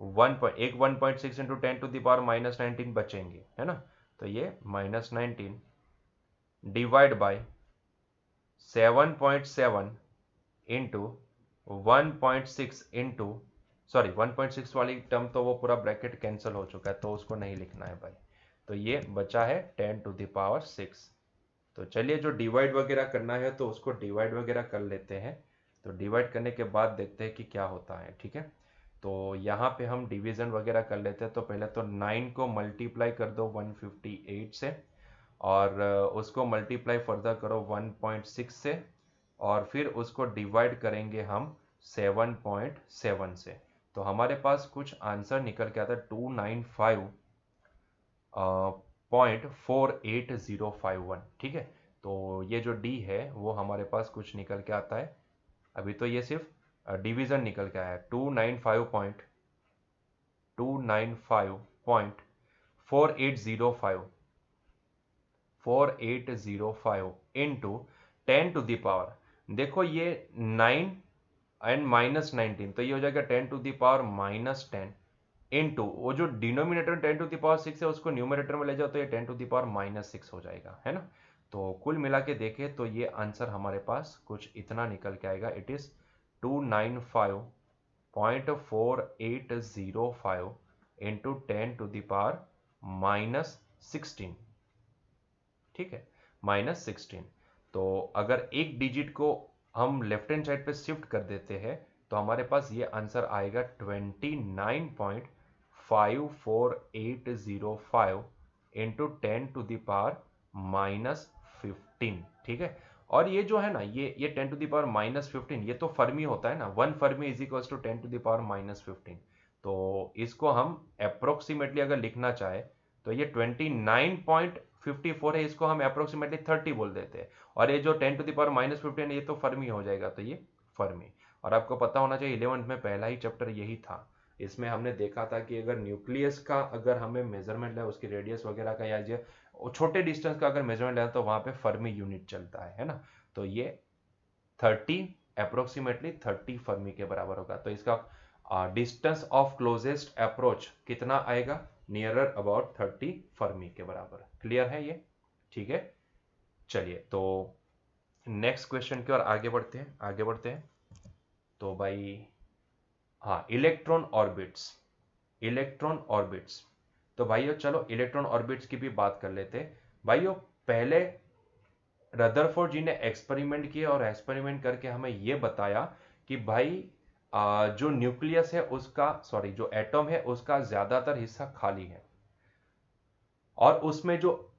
[SPEAKER 1] 1.6 इंटू 10⁻⁻19 बचेंगे, है ना। तो ये -19 divide by 7.7 into 1.6 into, sorry 1.6 वाली टर्म तो वो पूरा ब्रैकेट कैंसिल हो चुका है तो उसको नहीं लिखना है भाई। तो ये बचा है 10⁻6। तो चलिए जो डिवाइड वगैरह करना है तो उसको डिवाइड वगैरह कर लेते हैं। तो डिवाइड करने के बाद देखते हैं कि क्या होता है। ठीक है, तो यहाँ पे हम डिवीजन वगैरह कर लेते हैं। तो पहले तो 9 को मल्टीप्लाई कर दो 158 से, और उसको मल्टीप्लाई फर्दर करो 1.6 से, और फिर उसको डिवाइड करेंगे हम 7.7 से। तो हमारे पास कुछ आंसर निकल के आता है 295.48051। ठीक है, तो ये जो डी है वो हमारे पास कुछ निकल के आता है। अभी तो ये सिर्फ डिवीजन निकल के आया है 295.4805 इंटू 10⁻, देखो ये 9 एंड -19, तो ये हो जाएगा 10⁻⁻10 इंटू वो जो डिनोमिनेटर 10⁻6 है उसको न्यूमरेटर में ले जाओ तो ये 10⁻6 हो जाएगा, है ना। तो कुल मिला के देखें तो ये आंसर हमारे पास कुछ इतना निकल के आएगा, इट इज 295.4805 इंटू 10⁻16। ठीक है, -16। तो अगर एक डिजिट को हम लेफ्ट हैंड साइड पे शिफ्ट कर देते हैं तो हमारे पास ये आंसर आएगा 29.54805 इंटू 10⁻15। ठीक है, और ये जो है ना ये 10⁻15 ये तो फर्मी होता है ना, 1 फर्मी इज इक्वल्स टू 10⁻15। तो इसको हम अप्रोक्सीमेटली अगर लिखना चाहे तो ये 29.54 है, इसको हम अप्रोक्सीमेटली 30 बोल देते हैं। और ये जो 10⁻15 ये तो फर्मी हो जाएगा, तो ये फर्मी। और आपको पता होना चाहिए 11th में पहला ही चैप्टर यही था, इसमें हमने देखा था कि अगर न्यूक्लियस का अगर हमें मेजरमेंट लें उसकी रेडियस वगैरह का, या जो छोटे डिस्टेंस का अगर मेजरमेंट लें तो वहां पे फर्मी यूनिट चलता है ना। तो ये 30 अप्रोक्सीमेटली 30 फर्मी के बराबर होगा। तो इसका डिस्टेंस ऑफ क्लोजेस्ट अप्रोच कितना आएगा, नियरर अबाउट 30 फर्मी के बराबर। क्लियर है ये, ठीक है। चलिए तो नेक्स्ट क्वेश्चन की ओर आगे बढ़ते हैं। तो भाई हाँ, इलेक्ट्रॉन ऑर्बिट्स। तो भाइयों चलो इलेक्ट्रॉन ऑर्बिट्स की भी बात कर लेते हैं। भाइयों पहले रदरफोर्ड जी ने एक्सपेरिमेंट किए और एक्सपेरिमेंट करके हमें यह बताया कि भाई जो न्यूक्लियस है उसका, सॉरी जो एटम है उसका ज्यादातर हिस्सा खाली है, और उसमें जो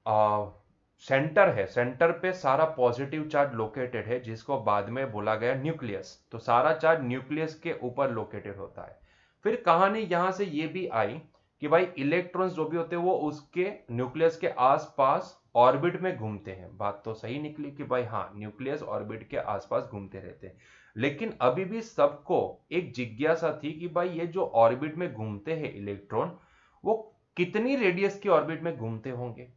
[SPEAKER 1] सेंटर है, सेंटर पे सारा पॉजिटिव चार्ज लोकेटेड है जिसको बाद में बोला गया न्यूक्लियस। तो सारा चार्ज न्यूक्लियस के ऊपर लोकेटेड होता है। फिर कहानी यहां से ये भी आई कि भाई इलेक्ट्रॉन्स जो भी होते हैं वो उसके न्यूक्लियस के आसपास ऑर्बिट में घूमते हैं। बात तो सही निकली कि भाई हाँ, न्यूक्लियस ऑर्बिट के आसपास घूमते रहते हैं। लेकिन अभी भी सबको एक जिज्ञासा थी कि भाई ये जो ऑर्बिट में घूमते हैं इलेक्ट्रॉन, वो कितनी रेडियस की ऑर्बिट में घूमते होंगे।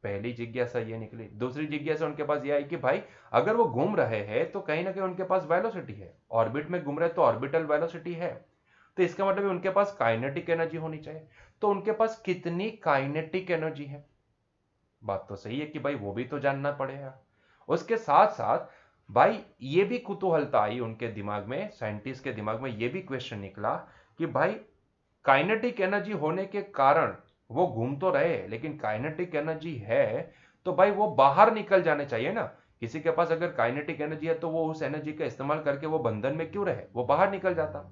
[SPEAKER 1] पहली जिज्ञासा ये निकली। दूसरी जिज्ञासा उनके पास ये आई कि भाई अगर वो घूम रहे हैं तो कहीं ना कहीं उनके पास वेलोसिटी है, ऑर्बिट में घूम रहे तो ऑर्बिटल वेलोसिटी है, तो इसका मतलब उनके पास काइनेटिक एनर्जी होनी चाहिए। तो उनके पास कितनी काइनेटिक एनर्जी है? बात तो सही है कि भाई वो भी तो जानना पड़ेगा। उसके साथ साथ भाई ये भी कुतूहलता आई उनके दिमाग में, साइंटिस्ट के दिमाग में ये भी क्वेश्चन निकला कि भाई काइनेटिक एनर्जी होने के कारण वो घूम तो रहे, लेकिन काइनेटिक एनर्जी है तो भाई वो बाहर निकल जाने चाहिए ना। किसी के पास अगर काइनेटिक एनर्जी है तो वो उस एनर्जी का इस्तेमाल करके वो बंधन में क्यों रहे, वो बाहर निकल जाता।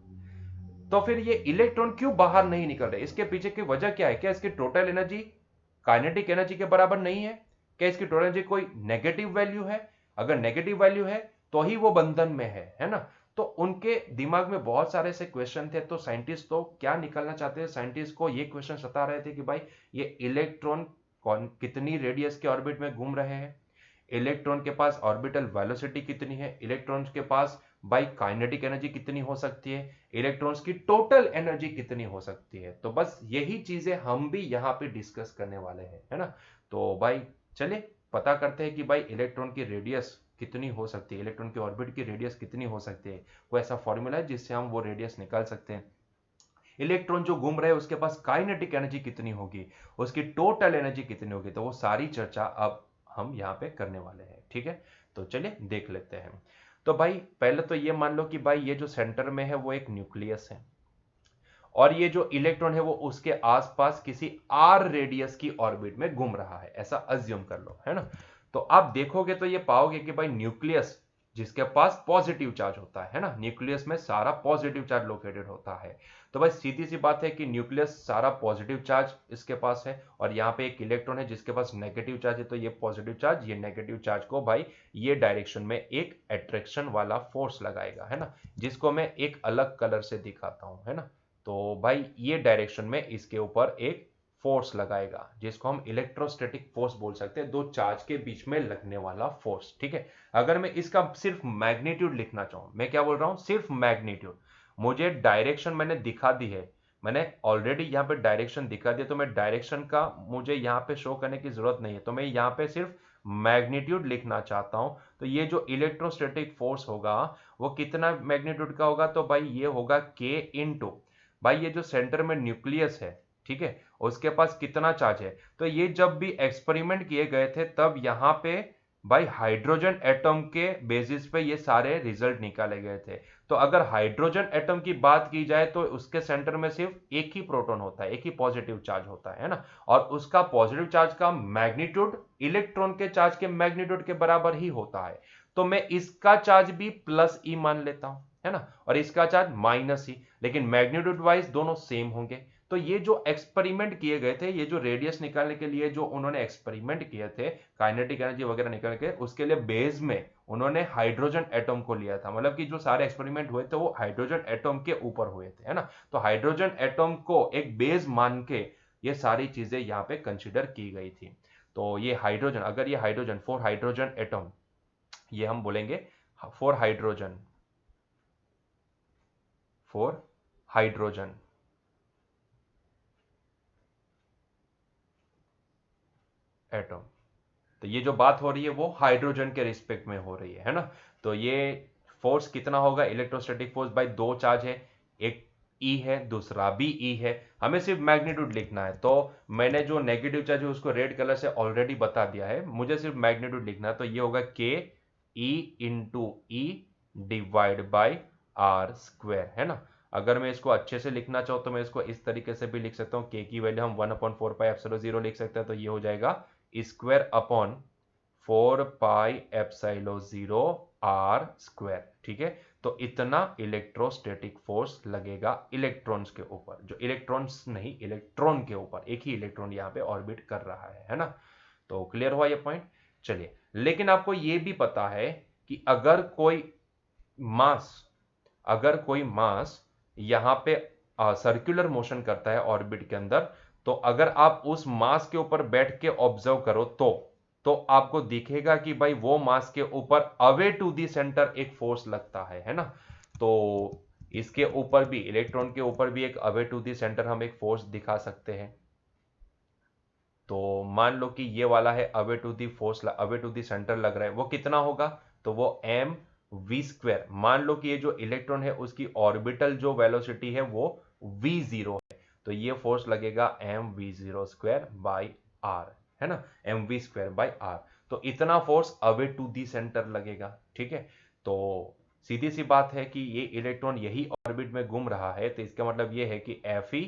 [SPEAKER 1] तो फिर ये इलेक्ट्रॉन क्यों बाहर नहीं निकल रहे, इसके पीछे की वजह क्या है? क्या इसकी टोटल एनर्जी काइनेटिक एनर्जी के बराबर नहीं है? क्या इसकी टोटल एनर्जी कोई नेगेटिव वैल्यू है? अगर नेगेटिव वैल्यू है तो ही वो बंधन में है ना। तो उनके दिमाग में बहुत सारे ऐसे क्वेश्चन थे। तो साइंटिस्ट तो क्या निकालना चाहते थे, साइंटिस्ट को ये क्वेश्चन सता रहे थे कि भाई ये इलेक्ट्रॉन कितनी रेडियस के ऑर्बिट में घूम रहे हैं, इलेक्ट्रॉन के पास ऑर्बिटल वेलोसिटी कितनी है, इलेक्ट्रॉन्स के पास भाई काइनेटिक एनर्जी कितनी हो सकती है, इलेक्ट्रॉन्स की टोटल एनर्जी कितनी हो सकती है। तो बस यही चीजें हम भी यहाँ पे डिस्कस करने वाले हैं, है ना। तो भाई चलिए पता करते हैं कि भाई इलेक्ट्रॉन की रेडियस कितनी हो सकती है, इलेक्ट्रॉन की ऑर्बिट की रेडियस कितनी हो सकती है। कोई ऐसा फॉर्मूला है जिससे हम वो रेडियस निकाल सकते हैं? इलेक्ट्रॉन जो घूम रहे हैं उसके पास काइनेटिक एनर्जी कितनी होगी, उसकी टोटल एनर्जी कितनी होगी। तो वो सारी चर्चा अब हम यहाँ पे करने वाले हैं, ठीक है। तो चलिए देख लेते हैं। तो भाई पहले तो ये मान लो कि भाई ये जो सेंटर में है वो एक न्यूक्लियस है, और ये जो इलेक्ट्रॉन है वो उसके आसपास किसी आर रेडियस की ऑर्बिट में घूम रहा है, ऐसा अज्यूम कर लो, है ना। तो आप देखोगे तो ये पाओगे कि भाई न्यूक्लियस जिसके पास पॉजिटिव चार्ज होता है ना, न्यूक्लियस में सारा पॉजिटिव चार्ज लोकेटेड होता है। तो भाई सीधी सी बात है कि न्यूक्लियस सारा पॉजिटिव चार्ज इसके पास है, और यहाँ पे एक इलेक्ट्रॉन है जिसके पास नेगेटिव चार्ज है। तो ये पॉजिटिव चार्ज ये नेगेटिव चार्ज को भाई ये डायरेक्शन में एक अट्रैक्शन वाला फोर्स लगाएगा, है ना, जिसको मैं एक अलग कलर से दिखाता हूं, है ना। तो भाई ये डायरेक्शन में इसके ऊपर एक फोर्स लगाएगा जिसको हम इलेक्ट्रोस्टैटिक फोर्स बोल सकते हैं, दो चार्ज के बीच में लगने वाला फोर्स, ठीक है। अगर मैं इसका सिर्फ मैग्नीट्यूड लिखना चाहूं, मैं क्या बोल रहा हूं, सिर्फ मैग्नीट्यूड। मुझे डायरेक्शन मैंने दिखा दी है, मैंने ऑलरेडी यहाँ पे डायरेक्शन दिखा दिया, तो मैं डायरेक्शन का मुझे यहाँ पे शो करने की जरूरत नहीं है। तो मैं यहाँ पे सिर्फ मैग्नीट्यूड लिखना चाहता हूं। तो ये जो इलेक्ट्रोस्टैटिक फोर्स होगा वो कितना मैग्नीट्यूड का होगा? तो भाई ये होगा के इनटू भाई ये जो सेंटर में न्यूक्लियस है, ठीक है, उसके पास कितना चार्ज है। तो ये जब भी एक्सपेरिमेंट किए गए थे तब यहाँ पे भाई हाइड्रोजन एटम के बेसिस पे ये सारे रिजल्ट निकाले गए थे। तो अगर हाइड्रोजन एटम की बात की जाए तो उसके सेंटर में सिर्फ एक ही प्रोटॉन होता है, एक ही पॉजिटिव चार्ज होता है ना, और उसका पॉजिटिव चार्ज का मैग्नीट्यूड इलेक्ट्रॉन के चार्ज के मैग्नीट्यूड के बराबर ही होता है। तो मैं इसका चार्ज भी प्लस ई मान लेता हूं, है ना, और इसका चार्ज माइनस ही, लेकिन मैग्नीट्यूड वाइज दोनों सेम होंगे। तो ये जो एक्सपेरिमेंट किए गए थे, ये जो रेडियस निकालने के लिए जो उन्होंने एक्सपेरिमेंट किए थे, काइनेटिक एनर्जी वगैरह निकाल के, उसके लिए बेस में उन्होंने हाइड्रोजन एटम को लिया था। मतलब कि जो सारे एक्सपेरिमेंट हुए थे वो हाइड्रोजन एटम के ऊपर हुए थे, है ना। तो हाइड्रोजन एटम को एक बेस मान के ये सारी चीजें यहाँ पे कंसिडर की गई थी। तो ये हाइड्रोजन, अगर ये हाइड्रोजन फोर हाइड्रोजन एटम, ये हम बोलेंगे four hydrogen, four hydrogen atom. तो ये जो बात हो रही है वो हाइड्रोजन के रिस्पेक्ट में हो रही है ना। तो ये फोर्स कितना होगा, इलेक्ट्रोस्टैटिक फोर्स बाय दो चार्ज है, एक ई है दूसरा भी ई है, हमें सिर्फ मैग्नीट्यूड लिखना है। तो मैंने जो नेगेटिव चार्ज है उसको रेड कलर से ऑलरेडी बता दिया है, मुझे सिर्फ मैग्नीट्यूड लिखना है। तो ये होगा k e into e divide by r square, है ना। अगर मैं इसको अच्छे से लिखना चाहूँ तो मैं इसको इस तरीके से भी लिख सकता हूँ, के की वैल्यू हम 1/4πε0 लिख सकते हैं। तो ये हो जाएगा स्क्वायर अपॉन 4πε0 आर स्क्वायर, ठीक है। तो इतना इलेक्ट्रोस्टैटिक फोर्स लगेगा इलेक्ट्रॉन्स के ऊपर, जो इलेक्ट्रॉन्स नहीं इलेक्ट्रॉन के ऊपर, एक ही इलेक्ट्रॉन यहाँ पे ऑर्बिट कर रहा है ना। तो क्लियर हुआ ये पॉइंट। चलिए, लेकिन आपको ये भी पता है कि मास अगर कोई मास यहां पे सर्कुलर मोशन करता है ऑर्बिट के अंदर, तो अगर आप उस मास के ऊपर बैठ के ऑब्जर्व करो तो आपको दिखेगा कि भाई वो मास के ऊपर अवे टू दी सेंटर एक फोर्स लगता है ना। तो इसके ऊपर भी, इलेक्ट्रॉन के ऊपर भी एक अवे टू दी सेंटर हम एक फोर्स दिखा सकते हैं। तो मान लो कि ये वाला है away to the force, away to the centre लग रहा है, वो कितना होगा, तो वो एम वी स्क्वायर। मान लो कि ये जो इलेक्ट्रॉन है उसकी ऑर्बिटल जो वेलोसिटी है वो वी जीरो है, तो ये फोर्स लगेगा m v zero square by r, है ना, m v square by r. तो इतना force away to the centre लगेगा। ठीक है, तो सीधी सी बात है कि ये इलेक्ट्रॉन यही ऑर्बिट में घूम रहा है, तो इसका मतलब ये है कि एफ ई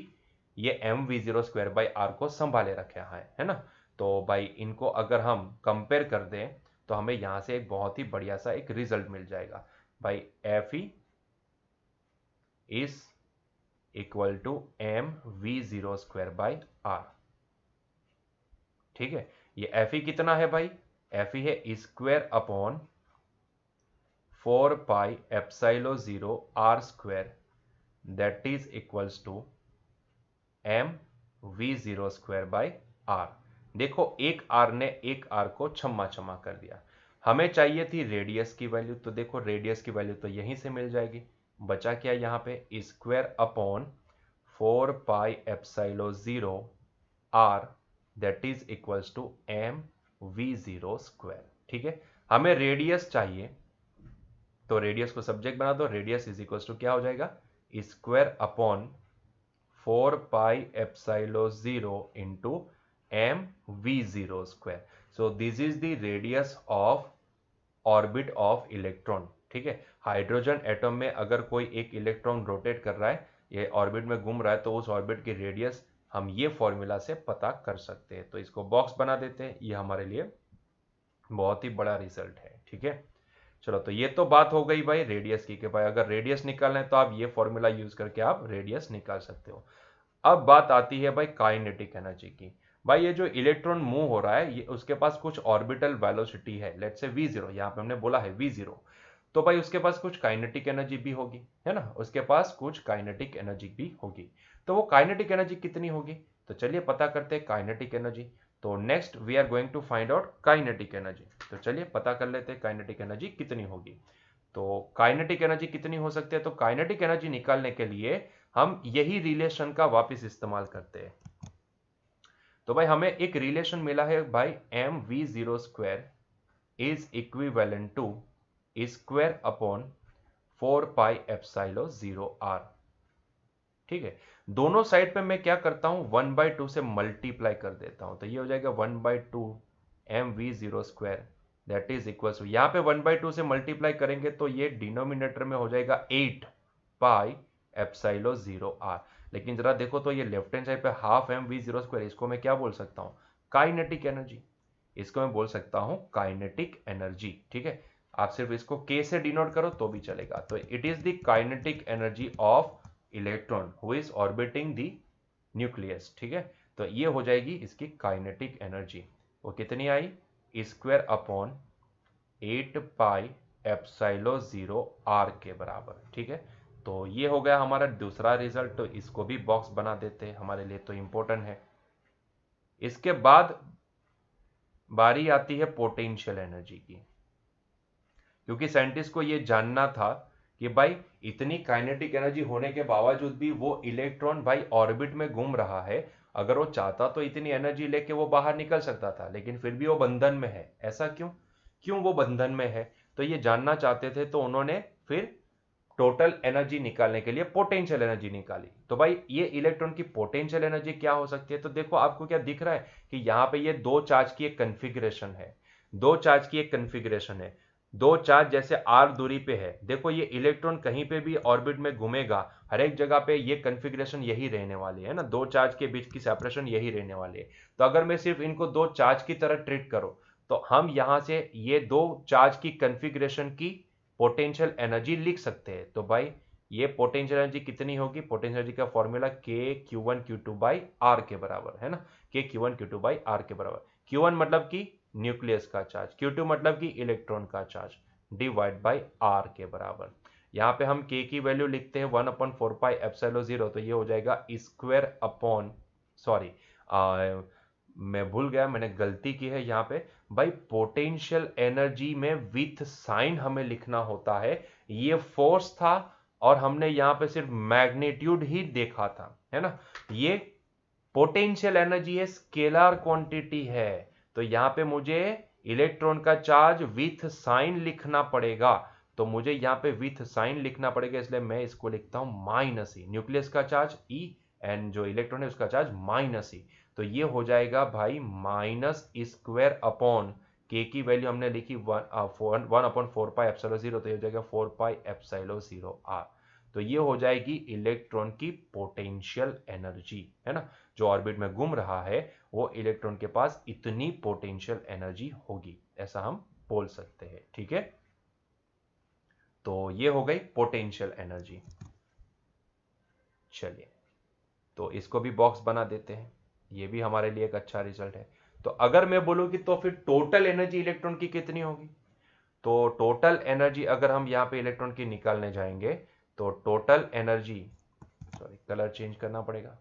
[SPEAKER 1] ये m v zero square by r को संभाले रखा है ना। तो भाई इनको अगर हम कंपेयर कर दें तो हमें यहां से एक बहुत ही बढ़िया सा एक रिजल्ट मिल जाएगा। भाई f e is equal to m v zero square by r. ठीक है, ये एफ ई कितना है भाई, एफ ई है square upon 4 pi epsilon 0 r square, that is equals to m v zero square by r. देखो एक are ने एक आर को छम्मा छम्मा कर दिया। हमें चाहिए थी रेडियस की वैल्यू, तो देखो रेडियस की वैल्यू तो यहीं से मिल जाएगी। बचा क्या यहाँ पे, square upon 4 pi epsilon 0 r, that is equals to m v zero square. ठीक है, हमें रेडियस चाहिए, तो रेडियस को सब्जेक्ट बना दो, रेडियस इज इक्वल्स टू क्या हो जाएगा, square upon 4 pi epsilon 0 into m v zero square. So this is the radius of orbit of electron. ठीक है, हाइड्रोजन एटम में अगर कोई एक इलेक्ट्रॉन रोटेट कर रहा है, ये ऑर्बिट में घूम रहा है, तो उस ऑर्बिट की रेडियस हम ये फॉर्मूला से पता कर सकते हैं। तो इसको बॉक्स बना देते हैं, ये हमारे लिए बहुत ही बड़ा रिजल्ट है। ठीक है, चलो तो ये तो बात हो गई भाई रेडियस की, कि भाई अगर रेडियस निकालना है तो आप ये फॉर्मूला यूज करके आप रेडियस निकाल सकते हो। अब बात आती है भाई काइनेटिक एनर्जी की। भाई ये जो इलेक्ट्रॉन मूव हो रहा है, ये उसके पास कुछ ऑर्बिटल वेलोसिटी है, लेट्स से v0, यहाँ पे हमने बोला है v0, तो भाई उसके पास कुछ काइनेटिक एनर्जी भी होगी, है ना, उसके पास कुछ काइनेटिक एनर्जी भी होगी। तो वो काइनेटिक एनर्जी कितनी होगी, तो चलिए पता करते हैं काइनेटिक एनर्जी। तो next we are going to find out kinetic energy. तो चलिए पता कर लेते हैं काइनेटिक एनर्जी कितनी होगी। तो काइनेटिक एनर्जी कितनी हो सकती है, तो काइनेटिक एनर्जी निकालने के लिए हम यही रिलेशन का वापस इस्तेमाल करते हैं। तो भाई हमें एक रिलेशन मिला है भाई, m v zero square is equivalent to square upon 4 pi epsilon 0 r. ठीक है, दोनों साइड पे मैं क्या करता हूं, 1/2 से मल्टीप्लाई कर देता हूं, तो ये हो जाएगा 1/2 m v zero square, that is equal to, यहां पे 1/2 से मल्टीप्लाई करेंगे तो ये डिनोमिनेटर में हो जाएगा 8 पाई एप्सिलॉन 0 आर। लेकिन जरा देखो तो ये लेफ्ट हैंड साइड पे half m v zero square, इसको मैं क्या बोल सकता हूं, काइनेटिक एनर्जी, इसको मैं बोल सकता हूं काइनेटिक एनर्जी। ठीक है, आप सिर्फ इसको के से डिनोट करो तो भी चलेगा। तो it is the kinetic energy of electron who is orbiting the nucleus. ठीक है, तो ये हो जाएगी इसकी काइनेटिक एनर्जी। वो कितनी आई, square upon 8 pi epsilon 0 R के बराबर। ठीक है, तो ये हो गया हमारा दूसरा रिजल्ट, तो इसको भी बॉक्स बना देते हैं, हमारे लिए तो इंपॉर्टेंट है। इसके बाद बारी आती है पोटेंशियल एनर्जी की, क्योंकि साइंटिस्ट को ये जानना था कि भाई इतनी काइनेटिक एनर्जी होने के बावजूद भी वो इलेक्ट्रॉन भाई ऑर्बिट में घूम रहा है, अगर वो चाहता तो इतनी एनर्जी लेके वो बाहर निकल सकता था, लेकिन फिर भी वो बंधन में है। ऐसा क्यों, क्यों वो बंधन में है, तो ये जानना चाहते थे, तो उन्होंने फिर टोटल एनर्जी निकालने के लिए पोटेंशियल एनर्जी निकाली। तो भाई ये इलेक्ट्रॉन की पोटेंशियल एनर्जी क्या हो सकती है, तो देखो आपको क्या दिख रहा है कि यहाँ पे ये दो चार्ज की एक कन्फिग्रेशन है, दो चार्ज की एक कन्फिग्रेशन है, दो चार्ज जैसे आर दूरी पे है। देखो ये इलेक्ट्रॉन कहीं पे भी ऑर्बिट में घूमेगा, हर एक जगह पे ये कन्फिग्रेशन यही रहने वाली है ना, दो चार्ज के बीच की सेपरेशन यही रहने वाली है। तो अगर मैं सिर्फ इनको दो चार्ज की तरह ट्रीट करूं, तो हम यहां से ये दो चार्ज की कन्फिग्रेशन की पोटेंशियल एनर्जी लिख सकते हैं। तो भाई ये पोटेंशियल एनर्जी कितनी होगी, पोटेंशियल एनर्जी का formula k Q one Q two by r के बराबर है ना, k Q one Q two by r के बराबर। क्यू वन मतलब कि न्यूक्लियस का चार्ज, क्यू टू मतलब कि इलेक्ट्रॉन का चार्ज, डिवाइड बाई आर के बराबर। यहाँ पे हम के की वैल्यू लिखते हैं 1/4 पाई एप्सिलॉन 0, तो ये हो जाएगा स्क्वायर अपॉन, सॉरी मैं भूल गया, मैंने गलती की है यहाँ पे भाई, पोटेंशियल एनर्जी में विथ साइन हमें लिखना होता है, ये फोर्स था और हमने यहाँ पे सिर्फ मैग्नीट्यूड ही देखा था, है ना, ये पोटेंशियल एनर्जी है, स्केलर क्वांटिटी है, तो यहां पे मुझे इलेक्ट्रॉन का चार्ज विथ साइन लिखना पड़ेगा। तो मुझे यहाँ पे विथ साइन लिखना पड़ेगा, इसलिए मैं इसको लिखता हूं माइनस ई। न्यूक्लियस का चार्ज ई एंड जो इलेक्ट्रॉन है उसका चार्ज माइनस ई। तो ये हो जाएगा भाई माइनस स्क्वायर अपॉन के की वैल्यू हमने लिखी 1/4πε0, तो ये हो जाएगा 4πε0r। तो ये हो जाएगी इलेक्ट्रॉन की पोटेंशियल एनर्जी, है ना। जो ऑर्बिट में घूम रहा है वो इलेक्ट्रॉन के पास इतनी पोटेंशियल एनर्जी होगी, ऐसा हम बोल सकते हैं, ठीक है। तो ये हो गई पोटेंशियल एनर्जी। चलिए, तो इसको भी बॉक्स बना देते हैं, ये भी हमारे लिए एक अच्छा रिजल्ट है। तो अगर मैं बोलूं कि तो फिर टोटल एनर्जी इलेक्ट्रॉन की कितनी होगी, तो टोटल एनर्जी अगर हम यहां पे इलेक्ट्रॉन की निकालने जाएंगे तो total energy, sorry colour change करना पड़ेगा।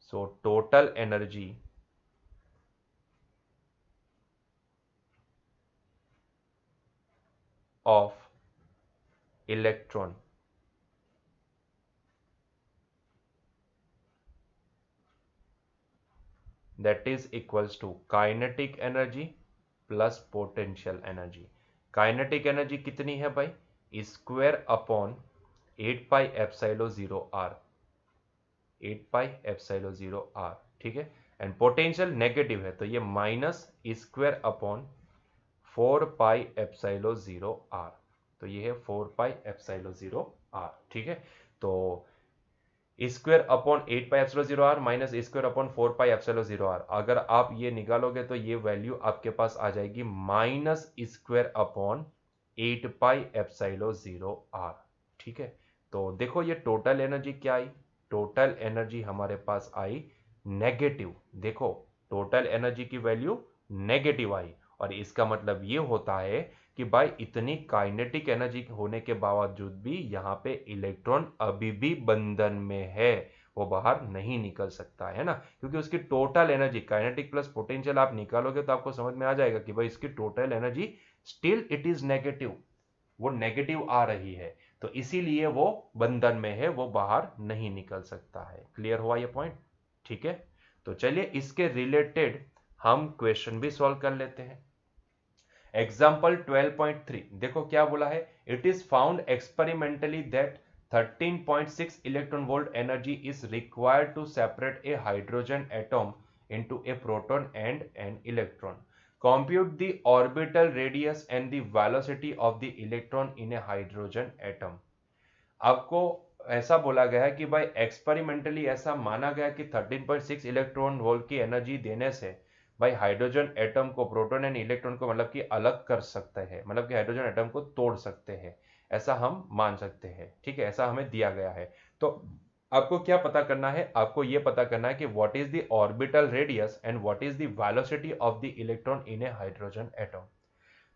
[SPEAKER 1] So total energy of electron that is equals to kinetic energy plus potential energy. Kinetic energy कितनी है भाई, स्क्वायर अपॉन 8πε0r, 8πε0r, ठीक है। एंड पोटेंशियल नेगेटिव है तो ये माइनस स्क्वायर अपॉन 4πε0r, तो ये है 4πε0r, ठीक है। तो square upon 8πε0r minus square upon 4πε0r, अगर आप ये निकालोगे तो ये वैल्यू आपके पास आ जाएगी माइनस स्क्वायर अपॉन 8πε0r, ठीक है। तो देखो ये टोटल एनर्जी क्या आई, टोटल एनर्जी हमारे पास आई नेगेटिव। देखो टोटल एनर्जी की वैल्यू नेगेटिव आई, और इसका मतलब ये होता है कि भाई इतनी काइनेटिक एनर्जी होने के बावजूद भी यहाँ पे इलेक्ट्रॉन अभी भी बंधन में है, वो बाहर नहीं निकल सकता है ना, क्योंकि उसकी total energy kinetic plus potential आप निकालोगे तो आपको समझ में आ जाएगा कि भाई इसकी total energy still it is negative, वो नेगेटिव आ रही है, तो इसीलिए वो बंधन में है, वो बाहर नहीं निकल सकता है। क्लियर हुआ ये पॉइंट, ठीक है। तो चलिए इसके रिलेटेड हम क्वेश्चन भी सॉल्व कर लेते हैं। एग्जाम्पल 12.3 देखो क्या बोला है, it is found experimentally that 13.6 electron volt energy is required to separate a hydrogen atom into a proton and an electron. Compute the orbital radius and the velocity of the electron in a hydrogen atom. आपको ऐसा बोला गया है कि भाई experimentally ऐसा माना गया कि 13.6 इलेक्ट्रॉन वोल्ट की एनर्जी देने से भाई हाइड्रोजन एटम को, प्रोटॉन एंड इलेक्ट्रॉन को मतलब कि अलग कर सकते हैं, मतलब कि हाइड्रोजन एटम को तोड़ सकते हैं, ऐसा हम मान सकते हैं, ठीक है। ऐसा हमें दिया गया है। तो आपको क्या पता करना है, आपको यह पता करना है कि what is the orbital radius and what is the velocity of the electron in a hydrogen atom.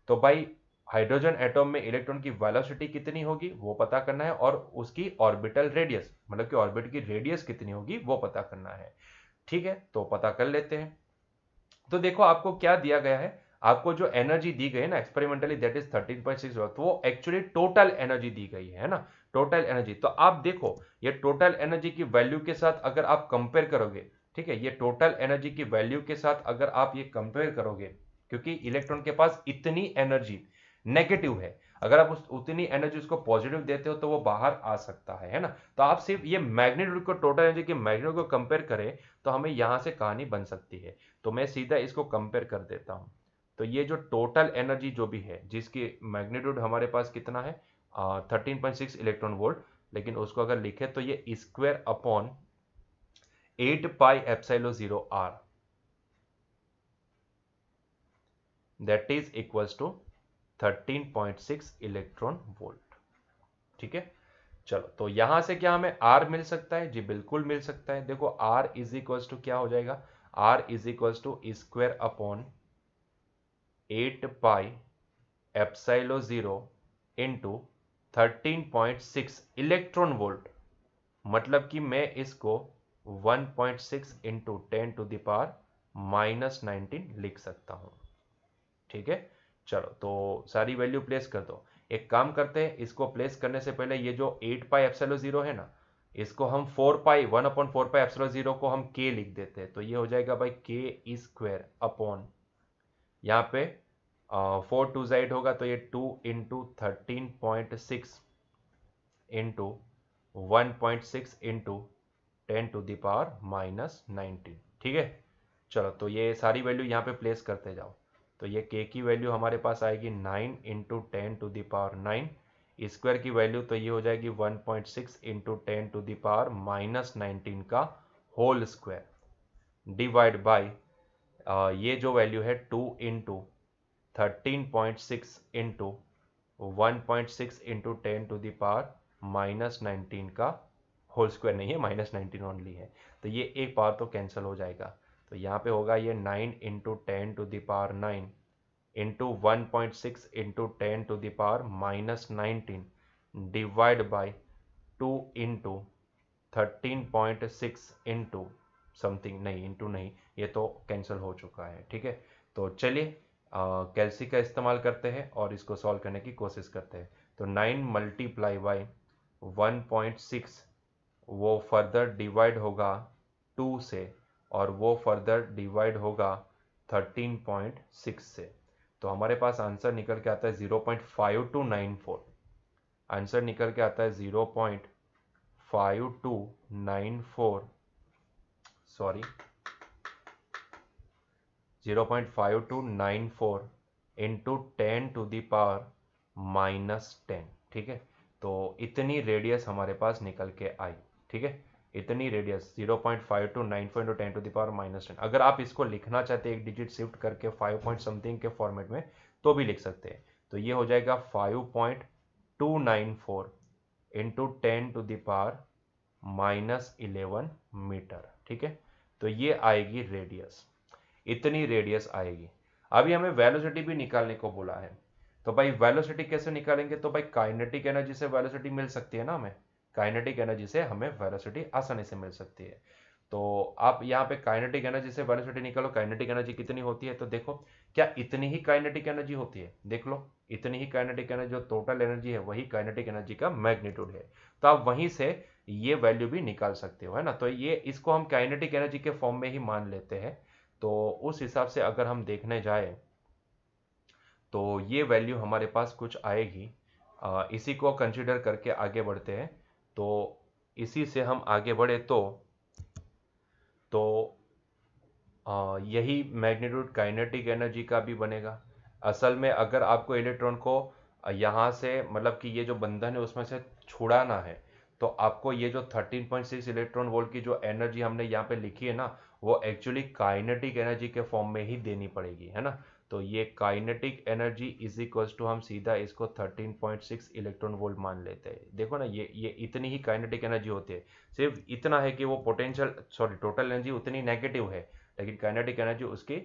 [SPEAKER 1] तो भाई हाइड्रोजन एटम में इलेक्ट्रॉन की वेलोसिटी कितनी होगी वो पता करना है, और उसकी ऑर्बिटल रेडियस मतलब कि ऑर्बिट की रेडियस कितनी होगी वो पता करना है, ठीक है। तो पता कर लेते हैं। तो देखो आपको क्या दिया गया है, आपको जो एनर्जी दी गई है ना एक्सपेरिमेंटली दैट इज 13.6 वॉट, वो एक्चुअली टोटल एनर्जी दी गई है ना, टोटल एनर्जी। तो आप देखो ये टोटल एनर्जी की वैल्यू के साथ अगर आप कंपेयर करोगे, ठीक है, ये टोटल एनर्जी की वैल्यू के साथ अगर आप ये कंपेयर करोगे, क्योंकि इलेक्ट्रॉन के पास इतनी एनर्जी नेगेटिव है, अगर आप उतनी एनर्जी उसको पॉजिटिव देते हो तो वो बाहर आ सकता है ना। तो आप सिर्फ ये मैग्नीट्यूड को, टोटल एनर्जी के मैग्नीट्यूड को कंपेयर करें तो हमें यहां से कहानी बन सकती है। तो मैं सीधा इसको कंपेयर कर देता हूं। तो ये जो टोटल एनर्जी जो भी है जिसकी मैग्नीट्यूड हमारे पास कितना है 13.6 इलेक्ट्रॉन वोल्ट, लेकिन उसको अगर लिखे तो ये square upon 8πε0r, that is equals to 13.6 electron volt, ठीक है। चलो तो यहां से क्या हमें R मिल सकता है, जी बिल्कुल मिल सकता है। देखो R इज इक्वल्स टू क्या हो जाएगा, R is equals to square upon 8πε0 into 13.6 electron volt, मतलब कि मैं इसको 1.6 इंटू 10⁻⁻19 लिख सकता हूं, ठीक है। चलो तो सारी वैल्यू प्लेस कर दो। एक काम करते हैं, इसको प्लेस करने से पहले ये जो 8πε0 है ना, इसको हम 4 पाई 1/4 पाई एप्सिलॉन 0 को हम k लिख देते हैं, तो ये हो जाएगा भाई k स्क्वायर अपॉन, यहाँ पे 4 2 साइड होगा तो ये 2 इंटू 13.6 इंटू 1.6 इंटू 10⁻⁻19। ठीक है, चलो तो ये सारी वैल्यू यहाँ पे प्लेस करते जाओ। तो ये k की वैल्यू हमारे पास आएगी 9 इंटू 10⁻9, स्क्वायर की वैल्यू तो ये हो जाएगी 1.6 इंटू 10⁻⁻19 का होल स्क्वायर डिवाइड बाय ये जो वैल्यू है 2 इंटू 13.6 इंटू 1.6 इंटू 10⁻⁻19 का होल स्क्वायर नहीं है, -19 ओनली है, तो ये एक पावर तो कैंसिल हो जाएगा। तो यहाँ पे होगा ये 9 into 10⁻9 into 1.6 into 10⁻⁻19 divide by 2 into 13.6 into something, नहीं इंटू नहीं, ये तो कैंसिल हो चुका है। ठीक है, तो चलिए कैल्सी का इस्तेमाल करते हैं और इसको सॉल्व करने की कोशिश करते हैं। तो 9 मल्टीप्लाई बाई 1.6 वो फर्दर डिवाइड होगा 2 से, और वो फर्दर डिवाइड होगा 13.6 से, तो हमारे पास आंसर निकल के आता है 0.5294। आंसर निकल के आता है 0.5294, सॉरी 0.5294 इंटू 10⁻⁻10। ठीक है, तो इतनी रेडियस हमारे पास निकल के आई। ठीक है, इतनी रेडियस 0.5294 इंटू 10⁻⁻10। अगर आप इसको लिखना चाहते हैं एक डिजिट शिफ्ट करके 5 पॉइंट समथिंग के फॉर्मेट में तो भी लिख सकते हैं। तो ये हो जाएगा 5.294 इंटू 10⁻⁻11 मीटर। ठीक है, तो ये आएगी रेडियस, इतनी रेडियस आएगी। अभी हमें वेलोसिटी भी निकालने को बोला है, तो भाई वेलोसिटी कैसे निकालेंगे? तो भाई काइनेटिक एनर्जी से वेलोसिटी मिल सकती है ना हमें, काइनेटिक एनर्जी से हमें वेलोसिटी आसानी से मिल सकती है। तो आप यहाँ पे काइनेटिक एनर्जी से वेलोसिटी निकालो, काइनेटिक एनर्जी कितनी होती है? तो देखो, क्या इतनी ही काइनेटिक एनर्जी होती है? देख लो, इतनी ही काइनेटिक एनर्जी, जो टोटल एनर्जी है वही काइनेटिक एनर्जी का मैग्नीट्यूड है। तो आप वहीं से ये वैल्यू भी निकाल सकते हो, है ना। तो ये इसको हम काइनेटिक एनर्जी के फॉर्म में ही मान लेते हैं। तो उस हिसाब से अगर हम देखने जाए तो ये वैल्यू हमारे पास कुछ आएगी। इसी को कंसीडर करके आगे बढ़ते हैं। तो इसी से हम आगे बढ़े तो यही मैग्नीट्यूड काइनेटिक एनर्जी का भी बनेगा। असल में अगर आपको इलेक्ट्रॉन को यहाँ से, मतलब कि ये जो बंधन है उसमें से छुड़ाना है, तो आपको ये जो 13.6 इलेक्ट्रॉन वोल्ट की जो एनर्जी हमने यहाँ पे लिखी है ना, वो एक्चुअली काइनेटिक एनर्जी के फॉर्म में ही देनी पड़ेगी, है ना। तो ये kinetic energy is equals to, हम सीधा इसको 13.6 इलेक्ट्रॉन वोल्ट मान लेते हैं। देखो ना, ये इतनी ही काइनेटिक एनर्जी होती है। सिर्फ इतना है कि वो पोटेंशियल, सॉरी टोटल एनर्जी उतनी नेगेटिव है, लेकिन काइनेटिक एनर्जी उसकी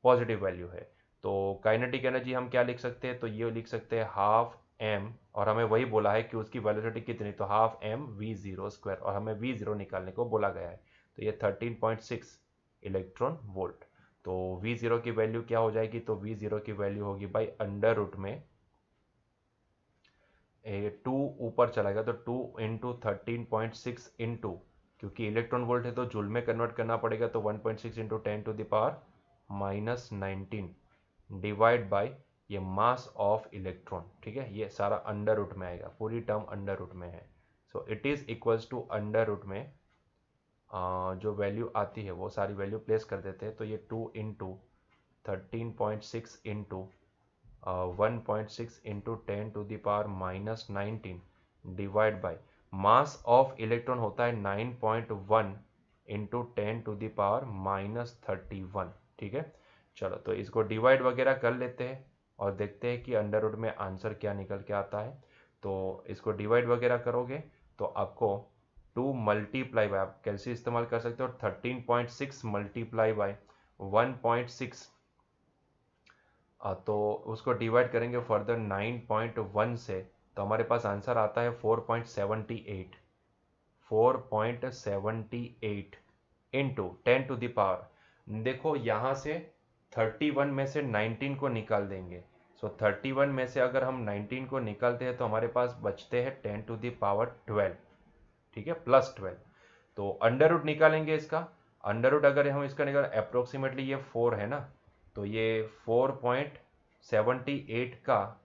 [SPEAKER 1] पॉजिटिव वैल्यू है। तो काइनेटिक एनर्जी हम क्या लिख सकते हैं? तो ये लिख सकते हैं हाफ एम, और हमें वही बोला है कि उसकी वेलोसिटी कितनी, तो half m v zero square, और हमें वी जीरो निकालने को बोला गया है। तो ये 13.6 इलेक्ट्रॉन वोल्ट। तो वी जीरो की वैल्यू क्या हो जाएगी? तो वी जीरो की वैल्यू होगी भाई अंडर रूट में 2 ऊपर चलाएगा तो 2 इंटू 13.6 इंटू, क्योंकि इलेक्ट्रॉन वोल्ट है तो जूल में कन्वर्ट करना पड़ेगा, तो 1.6 इंटू 10⁻⁻19 डिवाइड बाय ये मास ऑफ इलेक्ट्रॉन। ठीक है, ये सारा अंडर रूट में आएगा, पूरी टर्म अंडर रूट में है। So it is equals to under root में जो वैल्यू आती है वो सारी वैल्यू प्लेस कर देते हैं। तो ये 2 into 13.6 into 1.6 into 10⁻⁻19 divide by mass of electron होता है 9.1 इंटू 10⁻⁻31। ठीक है, चलो तो इसको डिवाइड वगैरह कर लेते हैं और देखते हैं कि अंडर रूट में आंसर क्या निकल के आता है। तो इसको डिवाइड वगैरह करोगे तो आपको 2 मल्टीप्लाई बाय, आप कैसे इस्तेमाल कर सकते हो, 13.6 मल्टीप्लाई बाय 1.6, तो उसको डिवाइड करेंगे फर्दर 9.1 से, तो हमारे पास आंसर आता है 4.78। 4.78 इंटू 10⁻, देखो यहाँ से 31 में से 19 को निकाल देंगे। सो 31 में से अगर हम 19 को निकालते हैं तो हमारे पास बचते हैं 10⁻12। ठीक है, +12। तो अंडर रूट निकालेंगे इसका, अंडर रूट अगर हम इसका निकाल अप्रोक्सीमेटली ये 4 है ना, तो ये 4.78 का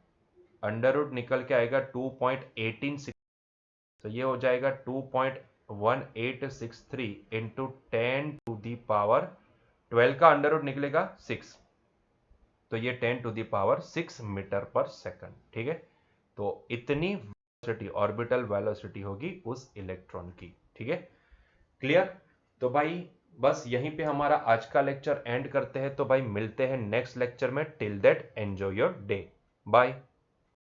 [SPEAKER 1] अंडर रूट निकल के आएगा 2.186, तो ये हो जाएगा 2.1863 इंटू 10⁻12 का अंडर रूट निकलेगा 6, तो ये 10⁻6 मीटर पर सेकंड। ठीक है, तो इतनी वेलोसिटी, ऑर्बिटल वेलोसिटी होगी उस इलेक्ट्रॉन की। ठीक है, क्लियर। तो भाई बस यहीं पे हमारा आज का लेक्चर एंड करते हैं। तो भाई मिलते हैं नेक्स्ट लेक्चर में। Till that enjoy your day, bye.